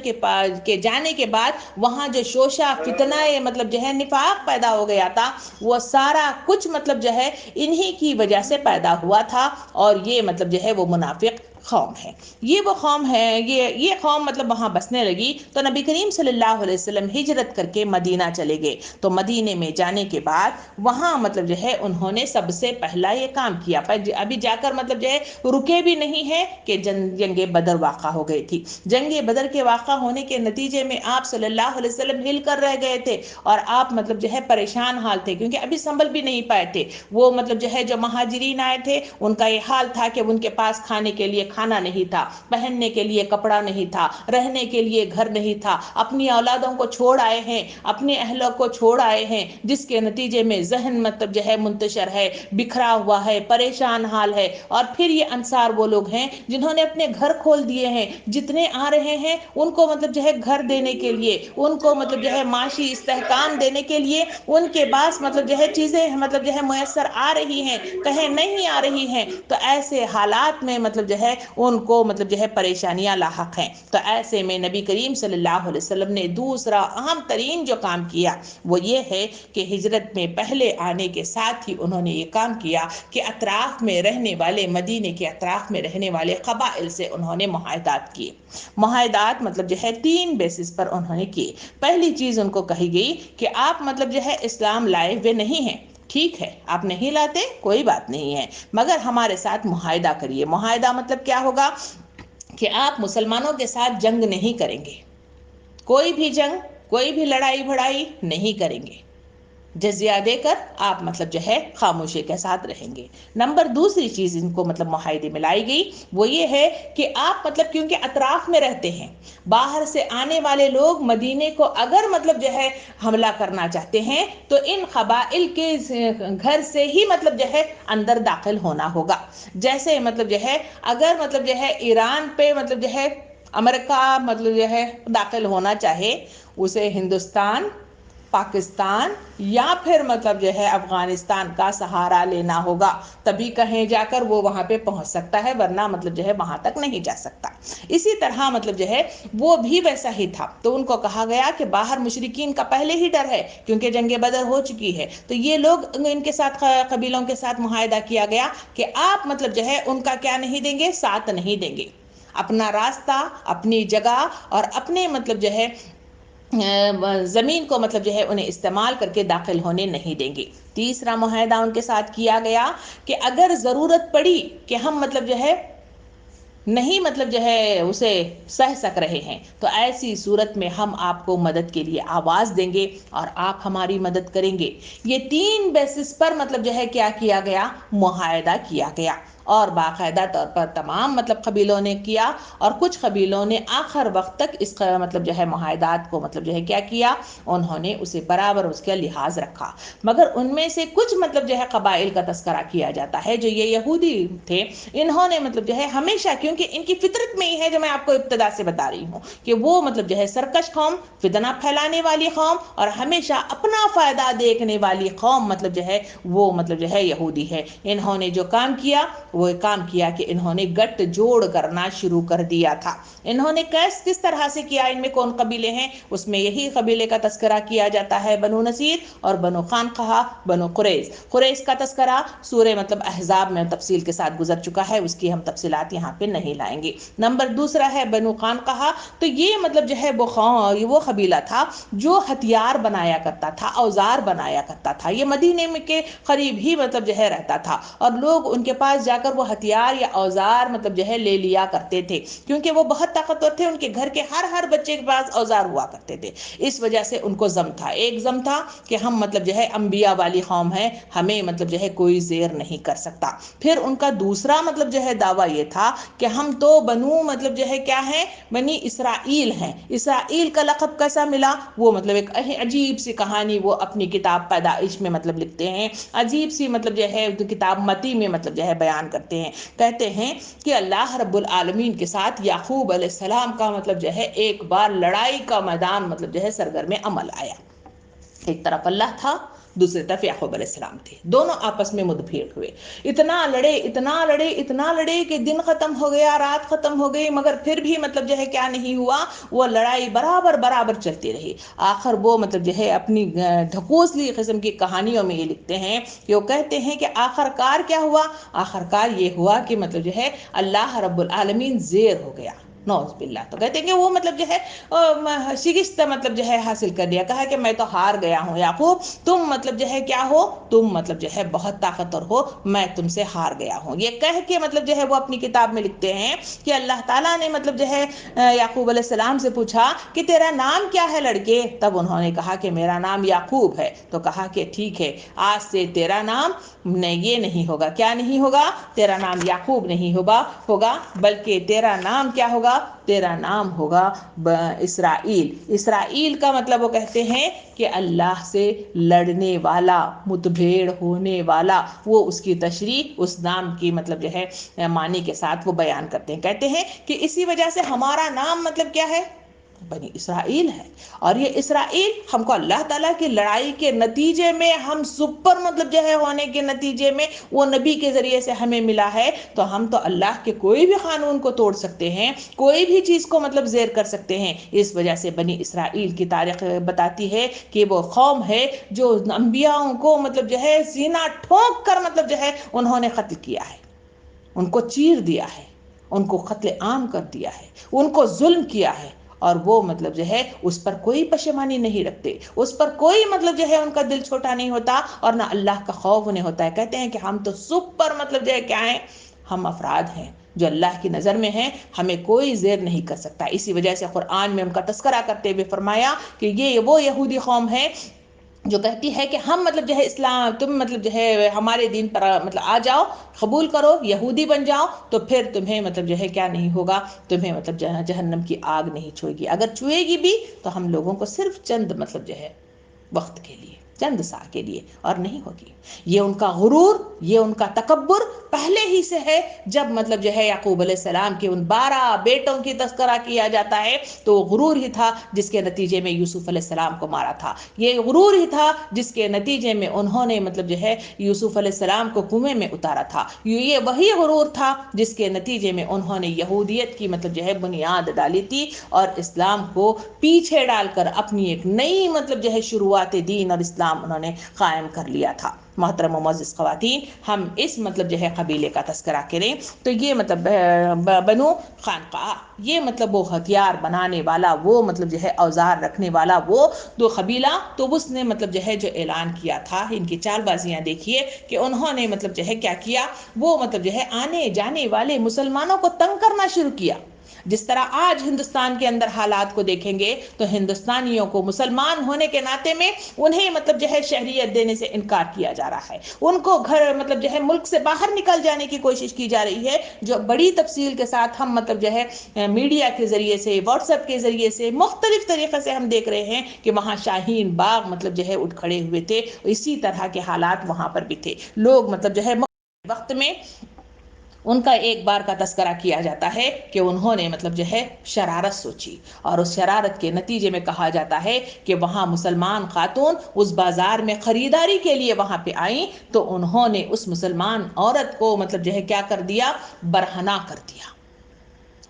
[SPEAKER 1] کے جانے کے بعد وہاں جو شوشہ فتنہ مطلب جو ہے نفاق پیدا ہو گیا تھا، وہ سارا کچھ مطلب جو ہے انہی کی وجہ سے پیدا ہوا تھا، اور یہ مطلب جو ہے وہ منافق قوم ہے۔ یہ وہ قوم ہے، یہ قوم مطلب وہاں بسنے لگی، تو نبی کریم صلی اللہ علیہ وسلم ہجرت کر کے مدینہ چلے گئے۔ تو مدینے میں جانے کے بعد وہاں مطلب جو ہے انہوں نے سب سے پہلا یہ کام کیا، پر ابھی جا کر مطلب جو ہے رکے بھی نہیں ہے کہ جنگ بدر واقع ہو گئی تھی۔ جنگ بدر کے واقع ہونے کے نتیجے میں آپ صلی اللہ علیہ وسلم ہل کر رہ گئے تھے، اور آپ مطلب جو ہے پریشان حال تھے، کیونکہ ابھی سنبھل بھی نہیں پائے تھے۔ وہ مطلب جو ہے جو مہاجرین آئے تھے ان کا یہ حال تھا کہ ان کے پاس کھانے کے لیے کھانا نہیں تھا، پہننے کے لیے کپڑا نہیں تھا، رہنے کے لیے گھر نہیں تھا، اپنی اولادوں کو چھوڑ آئے ہیں، اپنے اہلوں کو چھوڑ آئے ہیں، جس کے نتیجے میں ذہن مطلب جو ہے منتشر ہے، بکھرا ہوا ہے، پریشان حال ہے۔ اور پھر یہ انصار وہ لوگ ہیں جنہوں نے اپنے گھر کھول دیے ہیں، جتنے آ رہے ہیں ان کو مطلب جو ہے گھر دینے کے لیے، ان کو مطلب جو ہے معاشی استحکام دینے کے لیے ان کے پاس مطلب جو ہے چیزیں مطلب جو ہے میسر آ رہی ہیں، کہیں نہیں آ رہی ہیں، تو ایسے حالات میں مطلب جو ہے ان کو مطلب جو ہے پریشانیاں لاحق ہیں۔ تو ایسے میں نبی کریم صلی اللہ علیہ وسلم نے دوسرا اہم ترین جو کام کیا وہ یہ ہے کہ ہجرت میں پہلے آنے کے ساتھ ہی انہوں نے یہ کام کیا کہ اطراف میں رہنے والے، مدینے کے اطراف میں رہنے والے قبائل سے انہوں نے معاہدات کیے۔ معاہدات مطلب جو ہے 3 بیسس پر انہوں نے کیے۔ پہلی چیز ان کو کہی گئی کہ آپ مطلب جو ہے اسلام لائے ہوئے نہیں ہیں، ٹھیک ہے آپ نہیں لاتے کوئی بات نہیں ہے، مگر ہمارے ساتھ معاہدہ کریے۔ معاہدہ مطلب کیا ہوگا کہ آپ مسلمانوں کے ساتھ جنگ نہیں کریں گے، کوئی بھی جنگ، کوئی بھی لڑائی بھڑائی نہیں کریں گے، جزیہ دے کر آپ مطلب جو ہے خاموشی کے ساتھ رہیں گے۔ نمبر دوسری چیز ان کو مطلب معاہدے میں لائی گئی وہ یہ ہے کہ آپ مطلب کیونکہ اطراف میں رہتے ہیں، باہر سے آنے والے لوگ مدینے کو اگر مطلب جو ہے حملہ کرنا چاہتے ہیں تو ان قبائل کے گھر سے ہی مطلب جو ہے اندر داخل ہونا ہوگا۔ جیسے مطلب جو ہے اگر مطلب جو ہے ایران پہ مطلب جو ہے امریکہ مطلب جو ہے داخل ہونا چاہے، اسے ہندوستان، پاکستان یا پھر مطلب جو ہے افغانستان کا سہارا لینا ہوگا، تبھی کہیں جا کر وہ وہاں پہ پہنچ سکتا ہے، ورنہ مطلب جو ہے وہاں تک نہیں جا سکتا۔ اسی طرح مطلب جو ہے وہ بھی ویسا ہی تھا، تو ان کو کہا گیا کہ باہر مشرکین کا پہلے ہی ڈر ہے کیونکہ جنگ بدر ہو چکی ہے، تو یہ لوگ ان کے ساتھ قبیلوں کے ساتھ معاہدہ کیا گیا کہ آپ مطلب جو ہے ان کا کیا نہیں دیں گے، ساتھ نہیں دیں گے، اپنا راستہ، اپنی جگہ اور اپنے مطلب جو ہے زمین کو مطلب جو ہے انہیں استعمال کر کے داخل ہونے نہیں دیں گے۔ تیسرا معاہدہ ان کے ساتھ کیا گیا کہ اگر ضرورت پڑی کہ ہم مطلب جو ہے نہیں مطلب جو ہے اسے سہ سک رہے ہیں، تو ایسی صورت میں ہم آپ کو مدد کے لیے آواز دیں گے اور آپ ہماری مدد کریں گے۔ یہ 3 بیسس پر مطلب جو ہے کیا کیا گیا، معاہدہ کیا گیا، اور باقاعدہ طور پر تمام مطلب قبیلوں نے کیا، اور کچھ قبیلوں نے آخر وقت تک اس مطلب جو ہے معاہدات کو مطلب جو ہے کیا کیا، انہوں نے اسے برابر اس کا لحاظ رکھا۔ مگر ان میں سے کچھ مطلب جو ہے قبائل کا تذکرہ کیا جاتا ہے جو یہ یہودی تھے، انہوں نے مطلب جو ہے ہمیشہ، کیونکہ ان کی فطرت میں ہی ہے جو میں آپ کو ابتدا سے بتا رہی ہوں کہ وہ مطلب جو ہے سرکش قوم، فتنہ پھیلانے والی قوم اور ہمیشہ اپنا فائدہ دیکھنے والی قوم مطلب جو ہے وہ مطلب جو ہے یہودی ہے۔ انہوں نے جو کام کیا وہ کام کیا کہ انہوں نے گٹ جوڑ کرنا شروع کر دیا تھا۔ انہوں نے کس طرح سے کیا، ان میں کون قبیلے ہیں، اس میں یہی قبیلے کا تذکرہ کیا جاتا ہے، بنو نصیر اور بنو خانقہہ، بنو قریظ۔ قریظ کا تذکرہ سورہ مطلب احزاب میں تفصیل کے ساتھ گزر چکا ہے، اس کی ہم تفصیلات یہاں پہ نہیں لائیں گے۔ نمبر دوسرا ہے بنو خانقہہ، تو یہ مطلب جو ہے وہ قبیلہ تھا جو ہتھیار بنایا کرتا تھا، اوزار بنایا کرتا تھا، یہ مدینے میں کے قریب ہی مطلب جو ہے رہتا تھا، اور لوگ ان کے پاس جا کر وہ ہتھیار یا اوزار مطلب جو ہے لے لیا کرتے تھے، کیونکہ وہ بہت طاقتور تھے، ان کے گھر کے ہر بچے کے پاس اوزار ہوا کرتے تھے۔ اس وجہ سے ان کو زم تھا، ایک زم تھا کہ ہم مطلب جو ہے انبیاء والی قوم ہے، ہمیں مطلب جو ہے کوئی زیر نہیں کر سکتا۔ پھر ان کا دوسرا مطلب جو ہے دعویٰ یہ تھا کہ ہم تو بنو مطلب جو ہے کیا ہے، بنی اسرائیل ہیں۔ اسرائیل کا لقب کیسا ملا، وہ مطلب ایک عجیب سی کہانی وہ اپنی کتاب پیدائش میں مطلب لکھتے ہیں، عجیب سی مطلب جو ہے کتاب متی میں مطلب جو ہے بیان کرتے ہیں، کہتے ہیں کہ اللہ رب العالمین کے ساتھ یعقوب علیہ السلام کا مطلب جو ہے ایک بار لڑائی کا میدان مطلب جو ہے سرگرم عمل آیا۔ ایک طرف اللہ تھا، دوسری طرف یعقوب علیہ السلام تھے، دونوں آپس میں مدبھیڑ ہوئے، اتنا لڑے کہ دن ختم ہو گیا، رات ختم ہو گئی، مگر پھر بھی مطلب جو ہے کیا نہیں ہوا، وہ لڑائی برابر چلتی رہی۔ آخر وہ مطلب جو ہے اپنی ڈھکوسلی قسم کی کہانیوں میں یہ لکھتے ہیں کہ وہ کہتے ہیں کہ آخر کار کیا ہوا، آخر کار یہ ہوا کہ مطلب جو ہے اللہ رب العالمین زیر ہو گیا، نعوذ باللہ۔ تو کہتے ہیں کہ وہ مطلب جو ہے شکست مطلب جو ہے حاصل کر لیا، کہا کہ میں تو ہار گیا ہوں یعقوب، تم مطلب جو ہے کیا ہو، تم مطلب جو ہے بہت طاقتور ہو، میں تم سے ہار گیا ہوں۔ یہ کہہ کے مطلب جو ہے وہ اپنی کتاب میں لکھتے ہیں کہ اللہ تعالیٰ نے مطلب جو ہے یعقوب علیہ السلام سے پوچھا کہ تیرا نام کیا ہے لڑکے؟ تب انہوں نے کہا کہ میرا نام یعقوب ہے۔ تو کہا کہ ٹھیک ہے، آج سے تیرا نام یہ نہیں ہوگا، کیا نہیں ہوگا؟ تیرا نام یعقوب نہیں ہوگا بلکہ تیرا نام کیا ہوگا؟ تیرا نام ہوگا اسرائیل۔ اسرائیل کا مطلب وہ کہتے ہیں کہ اللہ سے لڑنے والا، متبھیڑ ہونے والا، وہ اس کی تشریح اس نام کی مطلب جو ہے معنی کے ساتھ وہ بیان کرتے ہیں، کہتے ہیں کہ اسی وجہ سے ہمارا نام مطلب کیا ہے؟ بنی اسرائیل ہے۔ اور یہ اسرائیل ہم کو اللہ تعالیٰ کی لڑائی کے نتیجے میں، ہم سپر مطلب جو ہے ہونے کے نتیجے میں وہ نبی کے ذریعے سے ہمیں ملا ہے، تو ہم تو اللہ کے کوئی بھی قانون کو توڑ سکتے ہیں، کوئی بھی چیز کو مطلب زیر کر سکتے ہیں۔ اس وجہ سے بنی اسرائیل کی تاریخ بتاتی ہے کہ وہ قوم ہے جو انبیاء کو مطلب جو ہے سینہ ٹھوک کر مطلب جو ہے انہوں نے قتل کیا ہے، ان کو چیر دیا ہے، ان کو قتل عام کر دیا ہے، ان کو ظلم کیا ہے، اور وہ مطلب جو ہے اس پر کوئی پشیمانی نہیں رکھتے، اس پر کوئی مطلب جو ہے ان کا دل چھوٹا نہیں ہوتا، اور نہ اللہ کا خوف انہیں ہوتا ہے۔ کہتے ہیں کہ ہم تو سپر مطلب جو ہے کیا ہیں، ہم افراد ہیں جو اللہ کی نظر میں ہیں، ہمیں کوئی زیر نہیں کر سکتا۔ اسی وجہ سے قرآن میں ان کا تذکرہ کرتے ہوئے فرمایا کہ یہ وہ یہودی قوم ہے جو کہتی ہے کہ ہم مطلب جو ہے اسلام، تم مطلب جو ہے ہمارے دین پر مطلب آ جاؤ، قبول کرو، یہودی بن جاؤ، تو پھر تمہیں مطلب جو ہے کیا نہیں ہوگا، تمہیں مطلب جہنم کی آگ نہیں چھوئے گی، اگر چھوئے گی بھی تو ہم لوگوں کو صرف چند مطلب جو ہے وقت کے لیے، چند سا کے لیے، اور نہیں ہوگی۔ یہ ان کا غرور، یہ ان کا تکبر پہلے ہی سے ہے۔ جب مطلب جو ہے یعقوب علیہ السلام کے ان 12 بیٹوں کی تذکرہ کیا جاتا ہے تو وہ غرور ہی تھا جس کے نتیجے میں یوسف علیہ السلام کو مارا تھا، یہ غرور ہی تھا جس کے نتیجے میں انہوں نے مطلب جو ہے یوسف علیہ السلام کو کنویں میں اتارا تھا، یہ وہی غرور تھا جس کے نتیجے میں انہوں نے یہودیت کی مطلب جو ہے بنیاد ڈالی تھی، اور اسلام کو پیچھے ڈال کر اپنی ایک نئی مطلب جو ہے شروعات دین اور اسلام انہوں نے قائم کر لیا تھا۔ محترم و معزز خواتین، ہم اس مطلب جو ہے قبیلے کا تذکرہ کریں تو یہ مطلب بنو خانقاہ، یہ مطلب وہ ہتھیار بنانے والا، وہ مطلب جو ہے اوزار رکھنے والا وہ دو قبیلہ، تو اس نے مطلب جو ہے جو اعلان کیا تھا، ان کی چال بازیاں دیکھیے کہ انہوں نے مطلب جو ہے کیا کیا، وہ مطلب جو ہے آنے جانے والے مسلمانوں کو تنگ کرنا شروع کیا۔ جس طرح آج ہندوستان کے اندر حالات کو دیکھیں گے تو ہندوستانیوں کو مسلمان ہونے کے ناطے میں انہیں مطلب جو ہے شہریت دینے سے انکار کیا جا رہا ہے، ان کو گھر مطلب جو ہے ملک سے باہر نکل جانے کی کوشش کی جا رہی ہے، جو بڑی تفصیل کے ساتھ ہم مطلب جو ہے میڈیا کے ذریعے سے، واٹس ایپ کے ذریعے سے، مختلف طریقے سے ہم دیکھ رہے ہیں کہ وہاں شاہین باغ مطلب جو ہے اٹھ کھڑے ہوئے تھے، اسی طرح کے حالات وہاں پر بھی تھے۔ لوگ مطلب جو ہے وقت میں ان کا ایک بار کا تذکرہ کیا جاتا ہے کہ انہوں نے مطلب جو ہے شرارت سوچی، اور اس شرارت کے نتیجے میں کہا جاتا ہے کہ وہاں مسلمان خاتون اس بازار میں خریداری کے لیے وہاں پہ آئیں تو انہوں نے اس مسلمان عورت کو مطلب جو ہے کیا کر دیا، برہنہ کر دیا۔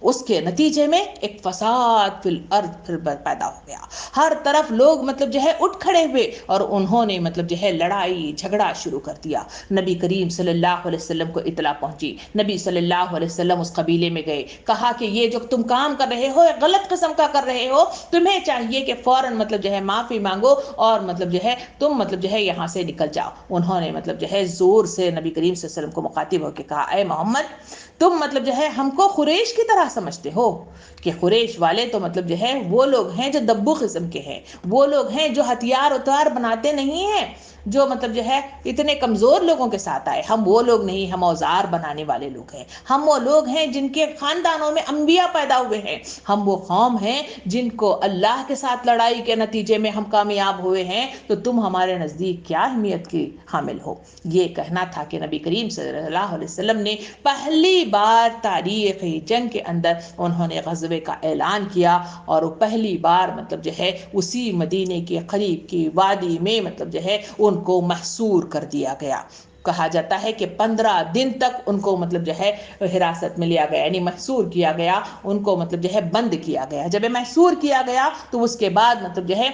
[SPEAKER 1] اس کے نتیجے میں ایک فساد فی الارض پھر پیدا ہو گیا، ہر طرف لوگ مطلب جو ہے اٹھ کھڑے ہوئے اور انہوں نے مطلب جو ہے لڑائی جھگڑا شروع کر دیا۔ نبی کریم صلی اللہ علیہ وسلم کو اطلاع پہنچی، نبی صلی اللہ علیہ وسلم اس قبیلے میں گئے، کہا کہ یہ جو تم کام کر رہے ہو غلط قسم کا کر رہے ہو، تمہیں چاہیے کہ فوراً مطلب جو ہے معافی مانگو اور مطلب جو ہے تم مطلب جو ہے یہاں سے نکل جاؤ۔ انہوں نے مطلب جو ہے زور سے نبی کریم صلی اللہ علیہ وسلم کو مخاطب ہو کے کہا، اے محمد، تم مطلب جو ہے ہم کو قریش کی طرح سمجھتے ہو کہ قریش والے تو مطلب جو ہے وہ لوگ ہیں جو دبو قسم کے ہیں، وہ لوگ ہیں جو ہتھیار اتار بناتے نہیں ہیں، جو مطلب جو ہے اتنے کمزور لوگوں کے ساتھ آئے، ہم وہ لوگ نہیں، ہم اوزار بنانے والے لوگ ہیں، ہم وہ لوگ ہیں جن کے خاندانوں میں انبیاء پیدا ہوئے ہیں، ہم وہ قوم ہیں جن کو اللہ کے ساتھ لڑائی کے نتیجے میں ہم کامیاب ہوئے ہیں، تو تم ہمارے نزدیک کیا اہمیت کی حامل ہو۔ یہ کہنا تھا کہ نبی کریم صلی اللہ علیہ وسلم نے پہلی بار تاریخی جنگ کے اندر انہوں نے غزوے کا اعلان کیا، اور وہ پہلی بار مطلب جو ہے اسی مدینے کے قریب کی وادی میں مطلب جو ہے ان کو محصور کر دیا گیا۔ کہا جاتا ہے کہ 15 دن تک ان کو مطلب جو ہے حراست میں لیا گیا، یعنی محصور کیا گیا، ان کو مطلب جو ہے بند کیا گیا۔ جب محصور کیا گیا تو اس کے بعد مطلب جو ہے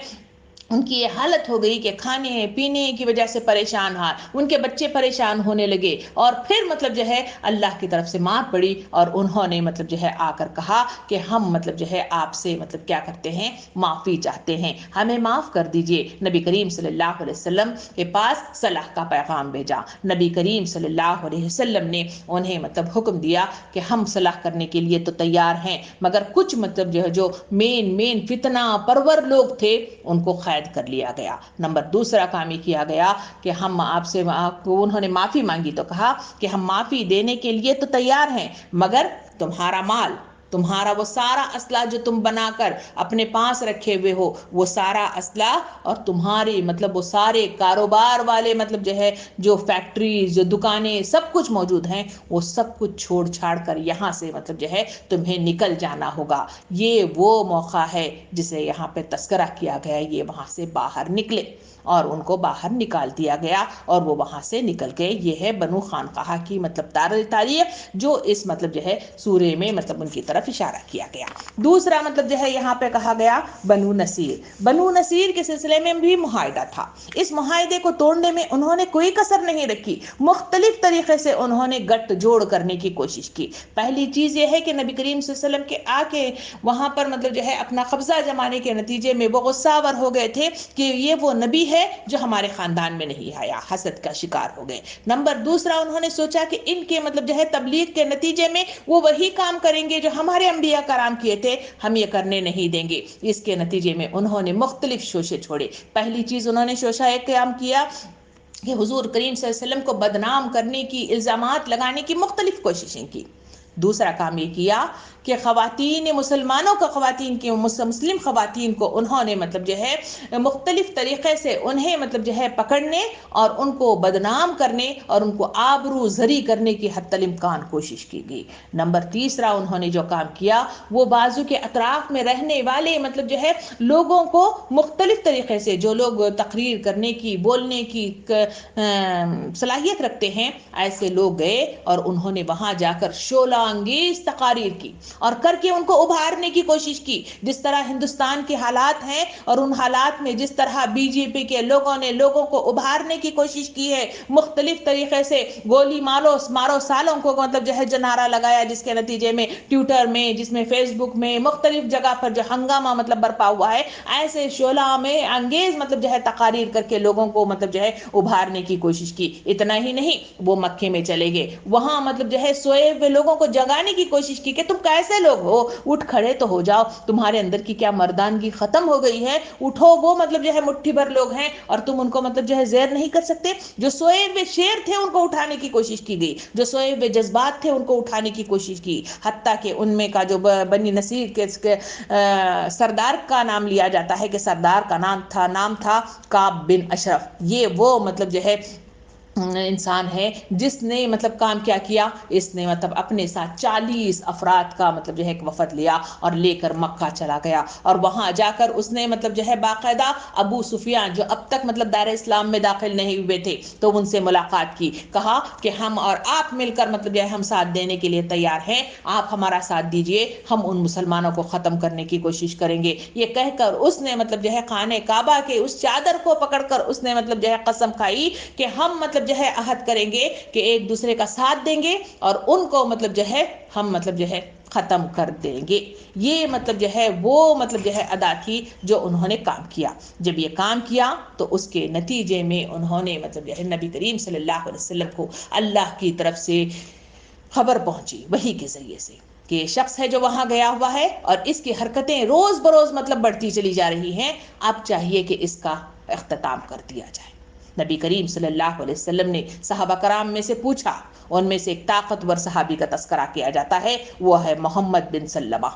[SPEAKER 1] ان کی یہ حالت ہو گئی کہ کھانے پینے کی وجہ سے پریشان ہیں، ان کے بچے پریشان ہونے لگے، اور پھر مطلب جو ہے اللہ کی طرف سے مار پڑی، اور انہوں نے مطلب جو ہے آ کر کہا کہ ہم مطلب جو ہے آپ سے مطلب کیا کرتے ہیں، معافی چاہتے ہیں، ہمیں معاف کر دیجئے۔ نبی کریم صلی اللہ علیہ وسلم کے پاس صلح کا پیغام بھیجا۔ نبی کریم صلی اللہ علیہ وسلم نے انہیں مطلب حکم دیا کہ ہم صلح کرنے کے لیے تو تیار ہیں، مگر کچھ مطلب جو مین فتنہ پرور لوگ تھے ان کو قید کر لیا گیا۔ نمبر دوسرا کام یہ کیا گیا کہ ہم آپ سے، انہوں نے معافی مانگی تو کہا کہ ہم معافی دینے کے لیے تو تیار ہیں، مگر تمہارا مال، تمہارا وہ سارا اسلحہ جو تم بنا کر اپنے پاس رکھے ہوئے ہو، وہ سارا اسلحہ اور تمہاری مطلب وہ سارے کاروبار والے مطلب جو ہے جو فیکٹریز، جو دکانیں، سب کچھ موجود ہیں، وہ سب کچھ چھوڑ چھاڑ کر یہاں سے مطلب جو ہے تمہیں نکل جانا ہوگا۔ یہ وہ موقع ہے جسے یہاں پہ تذکرہ کیا گیا، یہ وہاں سے باہر نکلے، اور ان کو باہر نکال دیا گیا اور وہ وہاں سے نکل گئے۔ یہ ہے بنو خانقاہ کی مطلب تاریخ، جو اس مطلب جو ہے سورے میں مطلب ان کی طرف اشارہ کیا گیا۔ دوسرا مطلب جو ہے یہاں پہ کہا گیا بنو نصیر۔ بنو نصیر کے سلسلے میں بھی معاہدہ تھا، اس معاہدے کو توڑنے میں انہوں نے کوئی کسر نہیں رکھی، مختلف طریقے سے انہوں نے گٹھ جوڑ کرنے کی کوشش کی۔ پہلی چیز یہ ہے کہ نبی کریم صلی اللہ علیہ وسلم کے آ کے وہاں پر مطلب جو ہے اپنا قبضہ جمانے کے نتیجے میں وہ غصہ ور ہو گئے تھے کہ یہ وہ نبی ہے جو ہمارے خاندان میں نہیں آیا، حسد کا شکار ہو گئے۔ نمبر دوسرا انہوں نے سوچا کہ ان کے مطلب جو ہے تبلیغ کے نتیجے میں وہ وہی کام کریں گے جو ہمارے انبیاء کرام کیے تھے، ہم یہ کرنے نہیں دیں گے۔ اس کے نتیجے میں انہوں نے مختلف شوشے چھوڑے۔ پہلی چیز انہوں نے شوشہ ایک قیام کیا کہ حضور کریم صلی اللہ علیہ وسلم کو بدنام کرنے کی، الزامات لگانے کی مختلف کوششیں کی۔ دوسرا کام یہ کیا کہ خواتین مسلمانوں کو، خواتین کی مسلم خواتین کو انہوں نے مطلب جو ہے مختلف طریقے سے انہیں مطلب جو ہے پکڑنے اور ان کو بدنام کرنے اور ان کو آبرو زری کرنے کی حتی الامکان کوشش کی گئی۔ نمبر تیسرا انہوں نے جو کام کیا وہ بازو کے اطراف میں رہنے والے مطلب جو ہے لوگوں کو مختلف طریقے سے، جو لوگ تقریر کرنے کی، بولنے کی صلاحیت رکھتے ہیں، ایسے لوگ گئے اور انہوں نے وہاں جا کر شعلہ انگیز تقاریر کی اور کر کے ان کو ابھارنے کی کوشش کی۔ جس طرح ہندوستان کے حالات ہیں اور ان حالات میں جس طرح بی جے پی کے لوگوں نے لوگوں کو ابھارنے کی کوشش کی ہے، مختلف طریقے سے گولی مارو سالوں کو مطلب جو ہے نعرہ لگایا، جس کے نتیجے میں ٹویٹر میں، جس میں فیس بک میں، مختلف جگہ پر جو ہنگامہ مطلب برپا ہوا ہے، ایسے شعلہ میں انگیز مطلب جو ہے تقاریر کر کے لوگوں کو مطلب جو ہے ابھارنے کی کوشش کی۔ اتنا ہی نہیں، وہ مکے میں چلے گئے، وہاں مطلب جو ہے سوئے ہوئے لوگوں کو جگانے کی کوشش کی کہ تم کیسے لوگ ہو، اٹھ کھڑے تو ہو جاؤ، تمہارے اندر کی کیا مردانگی ختم ہو گئی ہے، اٹھو۔ وہ مطلب جو ہے مٹھی بھر لوگ ہیں اور تم ان کو مطلب جو ہے زیر نہیں کر سکتے۔ جو سوئے ہوئے شیر تھے ان کو اٹھانے کی کوشش کی گئی، جو سوئے ہوئے جذبات تھے ان کو اٹھانے کی کوشش کی، حتیٰ کہ ان میں کا جو بنی نصیر کے سردار کا نام لیا جاتا ہے کہ سردار کا نام تھا کعب بن اشرف۔ یہ وہ مطلب جو ہے انسان ہے جس نے مطلب کام کیا کیا، اس نے مطلب اپنے ساتھ 40 افراد کا مطلب جو ہے ایک وفد لیا اور لے کر مکہ چلا گیا، اور وہاں جا کر اس نے مطلب جو ہے باقاعدہ ابو سفیان جو اب تک مطلب دار اسلام میں داخل نہیں ہوئے تھے، تو ان سے ملاقات کی، کہا کہ ہم اور آپ مل کر مطلب جو ہے ہم ساتھ دینے کے لیے تیار ہیں، آپ ہمارا ساتھ دیجئے، ہم ان مسلمانوں کو ختم کرنے کی کوشش کریں گے۔ یہ کہہ کر اس نے مطلب جو ہے خانہ کعبہ کے اس چادر کو پکڑ کر اس نے مطلب جو ہے قسم کھائی کہ ہم مطلب جو ہے عہد کریں گے کہ ایک دوسرے کا ساتھ دیں گے اور ان کو مطلب جو ہے ہم مطلب جو ہے ختم کر دیں گے۔ یہ مطلب جو ہے وہ مطلب جو ہے ادا تھی جو انہوں نے کام کیا۔ جب یہ کام کیا تو اس کے نتیجے میں انہوں نے مطلب جو ہے نبی کریم صلی اللہ علیہ وسلم کو اللہ کی طرف سے خبر پہنچی وحی کے ذریعے سے کہ یہ شخص ہے جو وہاں گیا ہوا ہے اور اس کی حرکتیں روز بروز مطلب بڑھتی چلی جا رہی ہیں، اب چاہیے کہ اس کا اختتام کر دیا جائے۔ نبی کریم صلی اللہ علیہ وسلم نے صحابہ کرام میں سے پوچھا، ان میں سے ایک طاقتور صحابی کا تذکرہ کیا جاتا ہے، وہ ہے محمد بن سلمہ۔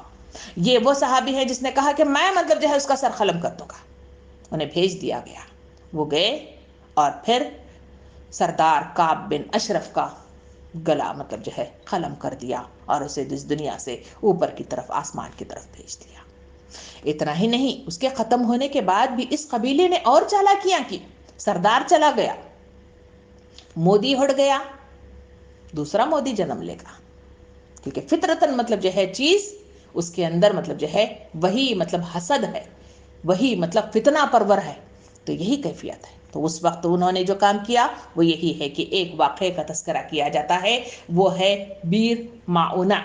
[SPEAKER 1] یہ وہ صحابی ہے جس نے کہا کہ میں مطلب جو ہے اس کا سر قلم کر دوں گا۔ انہیں بھیج دیا گیا، وہ گئے اور پھر سردار کعب بن اشرف کا گلا مطلب جو ہے قلم کر دیا اور اسے اس دنیا سے اوپر کی طرف آسمان کی طرف بھیج دیا۔ اتنا ہی نہیں، اس کے ختم ہونے کے بعد بھی اس قبیلے نے اور چالاکیاں کی۔ سردار چلا گیا، مودی ہٹ گیا، دوسرا مودی جنم لے گا، کیونکہ فطرتاً مطلب جو ہے چیز اس کے اندر مطلب جو ہے وہی مطلب حسد ہے، وہی مطلب فتنہ پرور ہے، تو یہی کیفیت ہے۔ تو اس وقت انہوں نے جو کام کیا وہ یہی ہے کہ ایک واقعے کا تذکرہ کیا جاتا ہے، وہ ہے بیر معونہ۔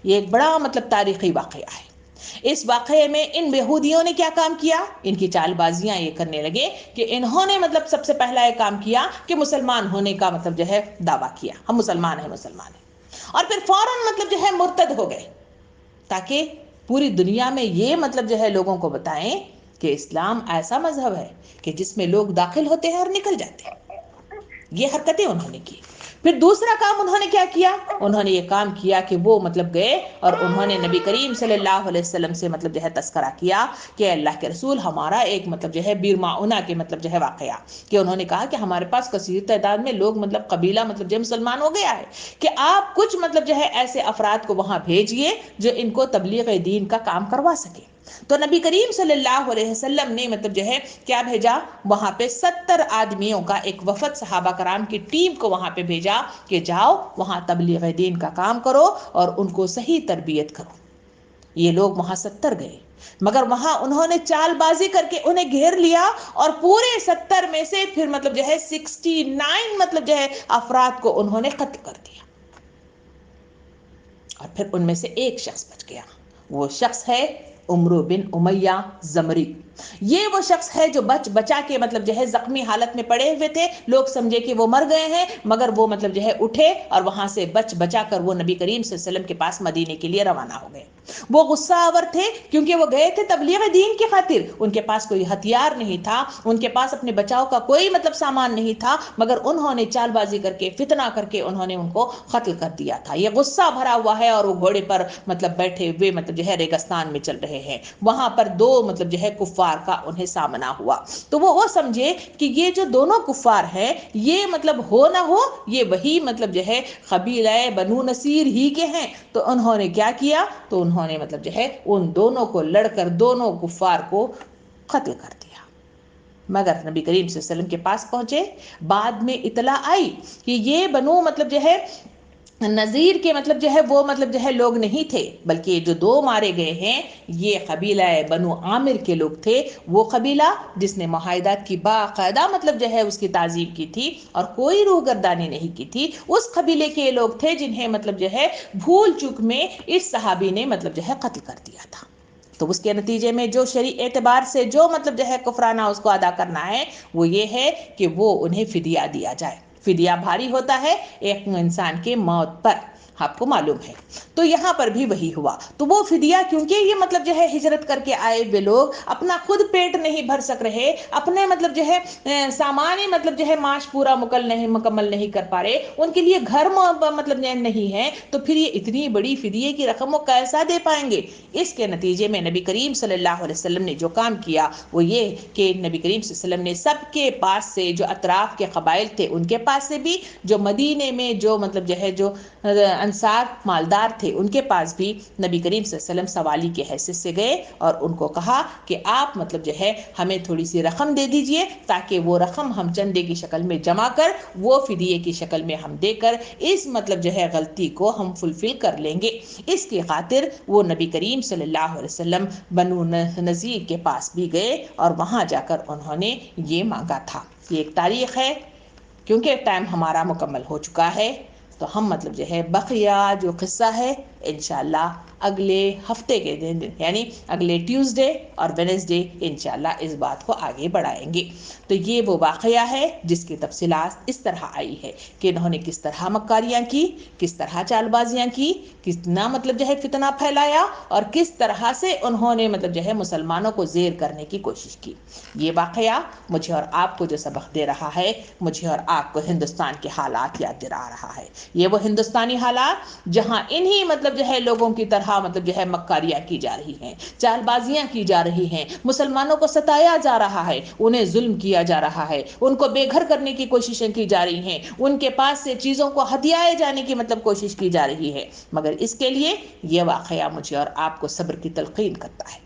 [SPEAKER 1] یہ ایک بڑا مطلب تاریخی واقعہ ہے۔ اس واقعے میں ان یہودیوں نے کیا کام کیا؟ ان کی چال بازیاں یہ کرنے لگے کہ انہوں نے مطلب سب سے پہلا یہ کام کیا کہ مسلمان ہونے کا مطلب جو ہے دعویٰ کیا، ہم مسلمان ہیں، مسلمان ہیں، اور پھر فوراً مطلب جو ہے مرتد ہو گئے، تاکہ پوری دنیا میں یہ مطلب جو ہے لوگوں کو بتائیں کہ اسلام ایسا مذہب ہے کہ جس میں لوگ داخل ہوتے ہیں اور نکل جاتے ہیں۔ یہ حرکتیں انہوں نے کی۔ پھر دوسرا کام انہوں نے کیا کیا؟ انہوں نے یہ کام کیا کہ وہ مطلب گئے اور انہوں نے نبی کریم صلی اللہ علیہ وسلم سے مطلب جو ہے تذکرہ کیا کہ اللہ کے رسول، ہمارا ایک مطلب جو ہے بیر معونہ کے مطلب جو ہے واقعہ، کہ انہوں نے کہا کہ ہمارے پاس کثیر تعداد میں لوگ مطلب قبیلہ مطلب جو مسلمان ہو گیا ہے، کہ آپ کچھ مطلب جو ہے ایسے افراد کو وہاں بھیجئے جو ان کو تبلیغ دین کا کام کروا سکے۔ تو نبی کریم صلی اللہ علیہ وسلم نے مطلب جو ہے کیا بھیجا؟ وہاں پہ 70 آدمیوں کا ایک وفد صحابہ کرام کی ٹیم کو وہاں پہ بھیجا کہ جاؤ وہاں تبلیغ دین کا کام کرو اور ان کو صحیح تربیت کرو۔ یہ لوگ وہاں 70 گئے، مگر وہاں انہوں نے چال بازی کر کے انہیں گھیر لیا اور پورے 70 میں سے پھر مطلب جو ہے 69 مطلب جو ہے افراد کو انہوں نے قتل کر دیا، اور پھر ان میں سے ایک شخص بچ گیا، وہ شخص ہے عمرو بن امیہ زمری۔ یہ وہ شخص ہے جو بچا کے مطلب جو ہے زخمی حالت میں پڑے ہوئے تھے، لوگ سمجھے کہ وہ مر گئے ہیں، مگر وہ مطلب جو ہے اٹھے اور وہاں سے بچا کر وہ نبی کریم صلی اللہ علیہ وسلم کے پاس مدینے کے لیے روانہ ہو گئے۔ وہ غصہ آور تھے کیونکہ وہ گئے تھے تبلیغ دین کی خاطر، ان کے پاس کوئی ہتھیار نہیں تھا، ان کے پاس اپنے بچاؤ کا کوئی مطلب سامان نہیں تھا، مگر انہوں نے چال بازی کر کے فتنہ کر کے انہوں نے ان کو قتل کر دیا تھا۔ یہ غصہ بھرا ہوا ہے اور وہ گھوڑے پر مطلب بیٹھے ہوئے مطلب جو ہے ریگستان میں چل رہے ہیں، وہاں پر دو مطلب جو ہے کفار کا انہیں سامنا ہوا، تو وہ سمجھے کہ یہ جو دونوں کفار ہیں یہ مطلب ہو نہ ہو یہ وہی مطلب جو ہے قبیلہ بنو نصیر ہی کے ہیں، تو انہوں نے کیا کیا؟ تو انہوں نے مطلب جو ہے ان دونوں کو لڑ کر دونوں کفار کو قتل کر دیا۔ مگر نبی کریم صلی اللہ علیہ وسلم کے پاس پہنچے، بعد میں اطلاع آئی کہ یہ بنو مطلب جو ہے نذیر کے مطلب جو ہے وہ مطلب جو ہے لوگ نہیں تھے، بلکہ جو دو مارے گئے ہیں یہ قبیلہ بنو عامر کے لوگ تھے، وہ قبیلہ جس نے معاہدات کی باقاعدہ مطلب جو ہے اس کی تعظیم کی تھی اور کوئی روح گردانی نہیں کی تھی، اس قبیلے کے لوگ تھے جنہیں مطلب جو ہے بھول چوک میں اس صحابی نے مطلب جو ہے قتل کر دیا تھا۔ تو اس کے نتیجے میں جو شرعی اعتبار سے جو مطلب جو ہے کفرانہ اس کو ادا کرنا ہے وہ یہ ہے کہ وہ انہیں فدیہ دیا جائے۔ فدیہ بھاری ہوتا ہے ایک انسان کے موت پر، آپ کو معلوم ہے، تو یہاں پر بھی وہی ہوا۔ تو وہ فدیہ کیونکہ یہ مطلب جو ہے ہجرت کر کے آئے ہوئے لوگ اپنا خود پیٹ نہیں بھر سک رہے، اپنے مطلب جو ہے سامانی مطلب جو ہے معاش پورا مکمل نہیں کر پا رہے، ان کے لیے گھر مطلب نہیں ہے، تو پھر یہ اتنی بڑی فدیے کی رقم وہ کیسا دے پائیں گے؟ اس کے نتیجے میں نبی کریم صلی اللہ علیہ وسلم نے جو کام کیا وہ یہ کہ نبی کریم صلی اللہ علیہ وسلم نے سب کے پاس سے جو اطراف کے قبائل تھے ان کے پاس سے بھی، جو مدینے میں جو مطلب جو ہے جو انصار مالدار تھے ان کے پاس بھی نبی کریم صلی اللہ علیہ وسلم سوالی کے حیثیت سے گئے اور ان کو کہا کہ آپ مطلب جو ہے ہمیں تھوڑی سی رقم دے دیجئے تاکہ وہ رقم ہم چندے کی شکل میں جمع کر وہ فدیے کی شکل میں ہم دے کر اس مطلب جو ہے غلطی کو ہم فلفل کر لیں گے۔ اس کی خاطر وہ نبی کریم صلی اللہ علیہ وسلم بنو نذیر کے پاس بھی گئے اور وہاں جا کر انہوں نے یہ مانگا تھا۔ یہ ایک تاریخ ہے، کیونکہ ٹائم ہمارا مکمل ہو چکا ہے تو ہم مطلب جو ہے بقیہ جو قصہ ہے انشاءاللہ اگلے ہفتے کے دن یعنی اگلے ٹیوزڈے اور وینسڈے انشاءاللہ اس بات کو آگے بڑھائیں گے۔ تو یہ وہ واقعہ ہے جس کی تفصیلات اس طرح آئی ہے کہ انہوں نے کس طرح مکاریاں کی، کس طرح چال بازیاں کی، کتنا مطلب جو ہے فتنہ پھیلایا اور کس طرح سے انہوں نے مطلب جو ہے مسلمانوں کو زیر کرنے کی کوشش کی۔ یہ واقعہ مجھے اور آپ کو جو سبق دے رہا ہے، مجھے اور آپ کو ہندوستان کے حالات یاد دلا رہا ہے۔ یہ وہ ہندوستانی حالات جہاں انہی مطلب مطلب جو ہے لوگوں کی طرح مطلب جو ہے مکاریاں کی جا رہی ہیں، چال بازیاں کی جا رہی ہیں، مسلمانوں کو ستایا جا رہا ہے، انہیں ظلم کیا جا رہا ہے، ان کو بے گھر کرنے کی کوششیں کی جا رہی ہیں، ان کے پاس سے چیزوں کو ہتھیائے جانے کی مطلب کوشش کی جا رہی ہے، مگر اس کے لیے یہ واقعہ مجھے اور آپ کو صبر کی تلقین کرتا ہے،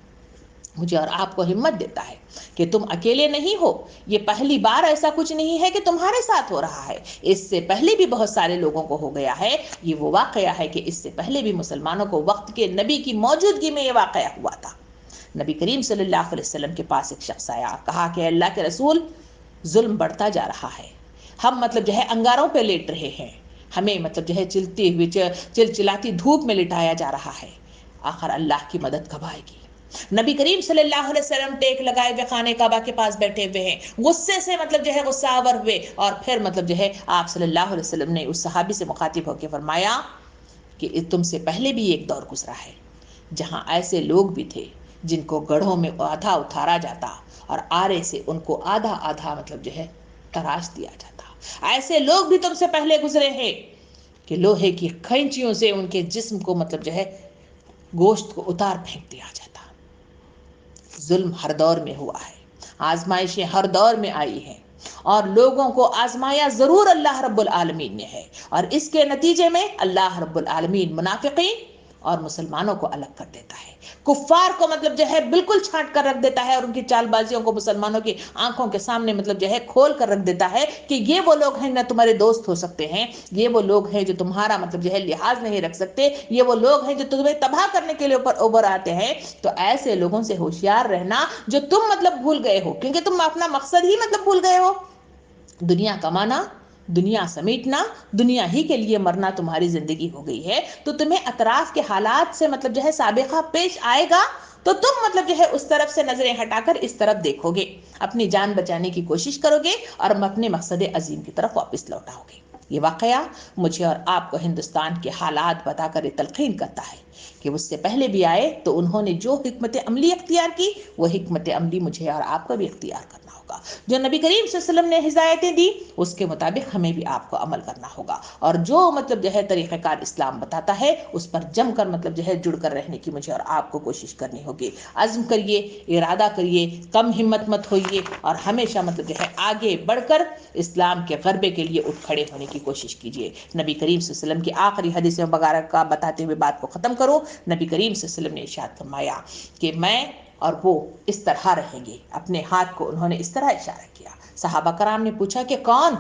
[SPEAKER 1] مجھے اور آپ کو ہمت دیتا ہے کہ تم اکیلے نہیں ہو، یہ پہلی بار ایسا کچھ نہیں ہے کہ تمہارے ساتھ ہو رہا ہے، اس سے پہلے بھی بہت سارے لوگوں کو ہو گیا ہے، یہ وہ واقعہ ہے کہ اس سے پہلے بھی مسلمانوں کو وقت کے نبی کی موجودگی میں یہ واقعہ ہوا تھا۔ نبی کریم صلی اللہ علیہ وسلم کے پاس ایک شخص آیا، کہا کہ اللہ کے رسول، ظلم بڑھتا جا رہا ہے، ہم مطلب جو ہے انگاروں پہ لیٹ رہے ہیں، ہمیں مطلب جو ہے چلتی ہوئی چلچلاتی دھوپ میں لٹایا جا رہا ہے، آخر اللہ کی مدد کب آئے گی؟ نبی کریم صلی اللہ علیہ وسلم ٹیک لگائے ہوئے خانے کعبہ کے پاس بیٹھے ہوئے ہیں، غصے سے مطلب جو ہے غصہ آور ہوئے، اور پھر مطلب جو ہے آپ صلی اللہ علیہ وسلم نے اس صحابی سے مخاطب ہو کے فرمایا کہ تم سے پہلے بھی ایک دور گزرا ہے جہاں ایسے لوگ بھی تھے جن کو گڑھوں میں آدھا اتارا جاتا اور آرے سے ان کو آدھا آدھا مطلب جو ہے تراش دیا جاتا، ایسے لوگ بھی تم سے پہلے گزرے ہیں کہ لوہے کی کھینچیوں سے ان کے جسم کو مطلب جو ہے گوشت کو اتار پھینک دیا جاتا۔ ظلم ہر دور میں ہوا ہے، آزمائشیں ہر دور میں آئی ہیں، اور لوگوں کو آزمایا ضرور اللہ رب العالمین نے ہے، اور اس کے نتیجے میں اللہ رب العالمین منافقین اور مسلمانوں کو الگ کر دیتا ہے، کفار کو مطلب جو ہے بالکل چھانٹ کر رکھ دیتا ہے، اور ان کی چال بازیوں کو مسلمانوں کی آنکھوں کے سامنے مطلب جو ہے کھول کر رکھ دیتا ہے کہ یہ وہ لوگ ہیں نہ تمہارے دوست ہو سکتے ہیں، یہ وہ لوگ ہیں جو تمہارا مطلب جو ہے لحاظ نہیں رکھ سکتے، یہ وہ لوگ ہیں جو تمہیں تباہ کرنے کے لیے اوپر آتے ہیں۔ تو ایسے لوگوں سے ہوشیار رہنا جو تم مطلب بھول گئے ہو، کیونکہ تم اپنا مقصد ہی مطلب بھول گئے ہو، دنیا کمانا، دنیا سمیٹنا، دنیا ہی کے لیے مرنا تمہاری زندگی ہو گئی ہے، تو تمہیں اطراف کے حالات سے مطلب جو ہے سابقہ پیش آئے گا تو تم مطلب جو ہے اس طرف سے نظریں ہٹا کر اس طرف دیکھو گے، اپنی جان بچانے کی کوشش کرو گے اور اپنے مقصد عظیم کی طرف واپس لوٹاؤ گے۔ یہ واقعہ مجھے اور آپ کو ہندوستان کے حالات بتا کر یہ تلقین کرتا ہے کہ اس سے پہلے بھی آئے تو انہوں نے جو حکمت عملی اختیار کی، وہ حکمت عملی مجھے اور آپ کو بھی اختیار کرنا ہوگا، جو نبی کریم صلی اللہ علیہ وسلم نے ہدایتیں دی اس کے مطابق ہمیں بھی آپ کو عمل کرنا ہوگا، اور جو مطلب جو ہے طریقہ کار اسلام بتاتا ہے اس پر جم کر مطلب جو ہے جڑ کر رہنے کی مجھے اور آپ کو کوشش کرنی ہوگی۔ عزم کریے، ارادہ کریے، کم ہمت مت ہوئیے، اور ہمیشہ مطلب جو ہے آگے بڑھ کر اسلام کے غلبے کے لیے اٹھ کھڑے ہونے کی کوشش کیجیے۔ نبی کریم صلی اللہ علیہ وسلم کی آخری حدیث مبارکہ کا بتاتے ہوئے بات کو ختم کروں، نبی کریم صلی اللہ علیہ وسلم نے ارشاد فرمایا کہ میں اور وہ اس طرح رہیں گے، اپنے ہاتھ کو انہوں نے اس طرح اشارہ کیا، صحابہ کرام نے پوچھا کہ کون؟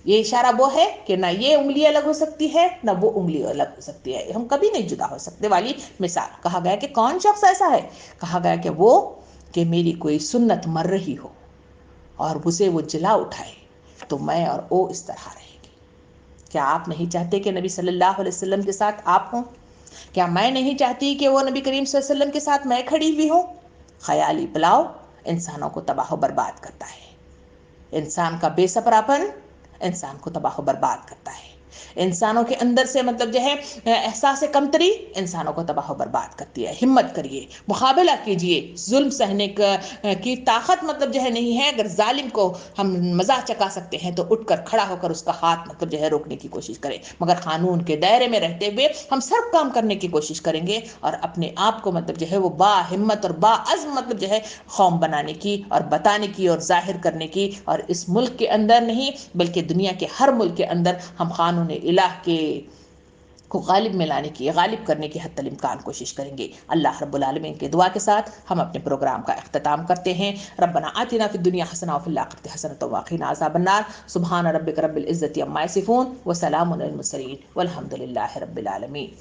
[SPEAKER 1] یہ اشارہ وہ ہے کہ نہ یہ انگلی الگ ہو سکتی ہے نہ وہ انگلی الگ ہو سکتی ہے، ہم کبھی نہیں جدا ہو سکتے والی مثال۔ کہا گیا کہ کون شخص ایسا ہے؟ کہا گیا کہ وہ کہ میری کوئی سنت مر رہی ہو اور اسے وہ جلا اٹھائے تو میں اور وہ اس طرح رہیں گے۔ کیا آپ نہیں چاہتے کہ نبی صلی اللہ علیہ وسلم کے ساتھ آپ ہوں؟ کیا میں نہیں چاہتی کہ وہ نبی کریم صلی اللہ علیہ وسلم کے ساتھ میں کھڑی ہوئی ہوں؟ خیالی پلاؤ انسانوں کو تباہ و برباد کرتا ہے، انسان کا بے صبراپن انسان کو تباہ و برباد کرتا ہے، انسانوں کے اندر سے مطلب جو ہے احساس کمتری انسانوں کو تباہ و برباد کرتی ہے۔ ہمت کریے، مقابلہ کیجیے، ظلم سہنے کی طاقت مطلب جو ہے نہیں ہے، اگر ظالم کو ہم مزاح چکا سکتے ہیں تو اٹھ کر کھڑا ہو کر اس کا ہاتھ مطلب جو ہے روکنے کی کوشش کریں، مگر قانون کے دائرے میں رہتے ہوئے ہم سب کام کرنے کی کوشش کریں گے، اور اپنے آپ کو مطلب جو ہے وہ با ہمت اور با عزم مطلب جو ہے قوم بنانے کی اور بتانے کی اور ظاہر کرنے کی، اور اس ملک کے اندر نہیں بلکہ دنیا کے ہر ملک کے اندر ہم قانون الہ کے کو غالب میں لانے کی، غالب کرنے کی حتی الامکان کوشش کریں گے۔ اللہ رب العالمین کے دعا کے ساتھ ہم اپنے پروگرام کا اختتام کرتے ہیں۔ ربنا آتنا فی الدنیا حسنہ وفی الآخرۃ حسنۃ وقنا عذاب النار۔ سبحان ربک رب العزۃ عما یصفون وسلام علی المرسلین والحمد للہ رب العالمین۔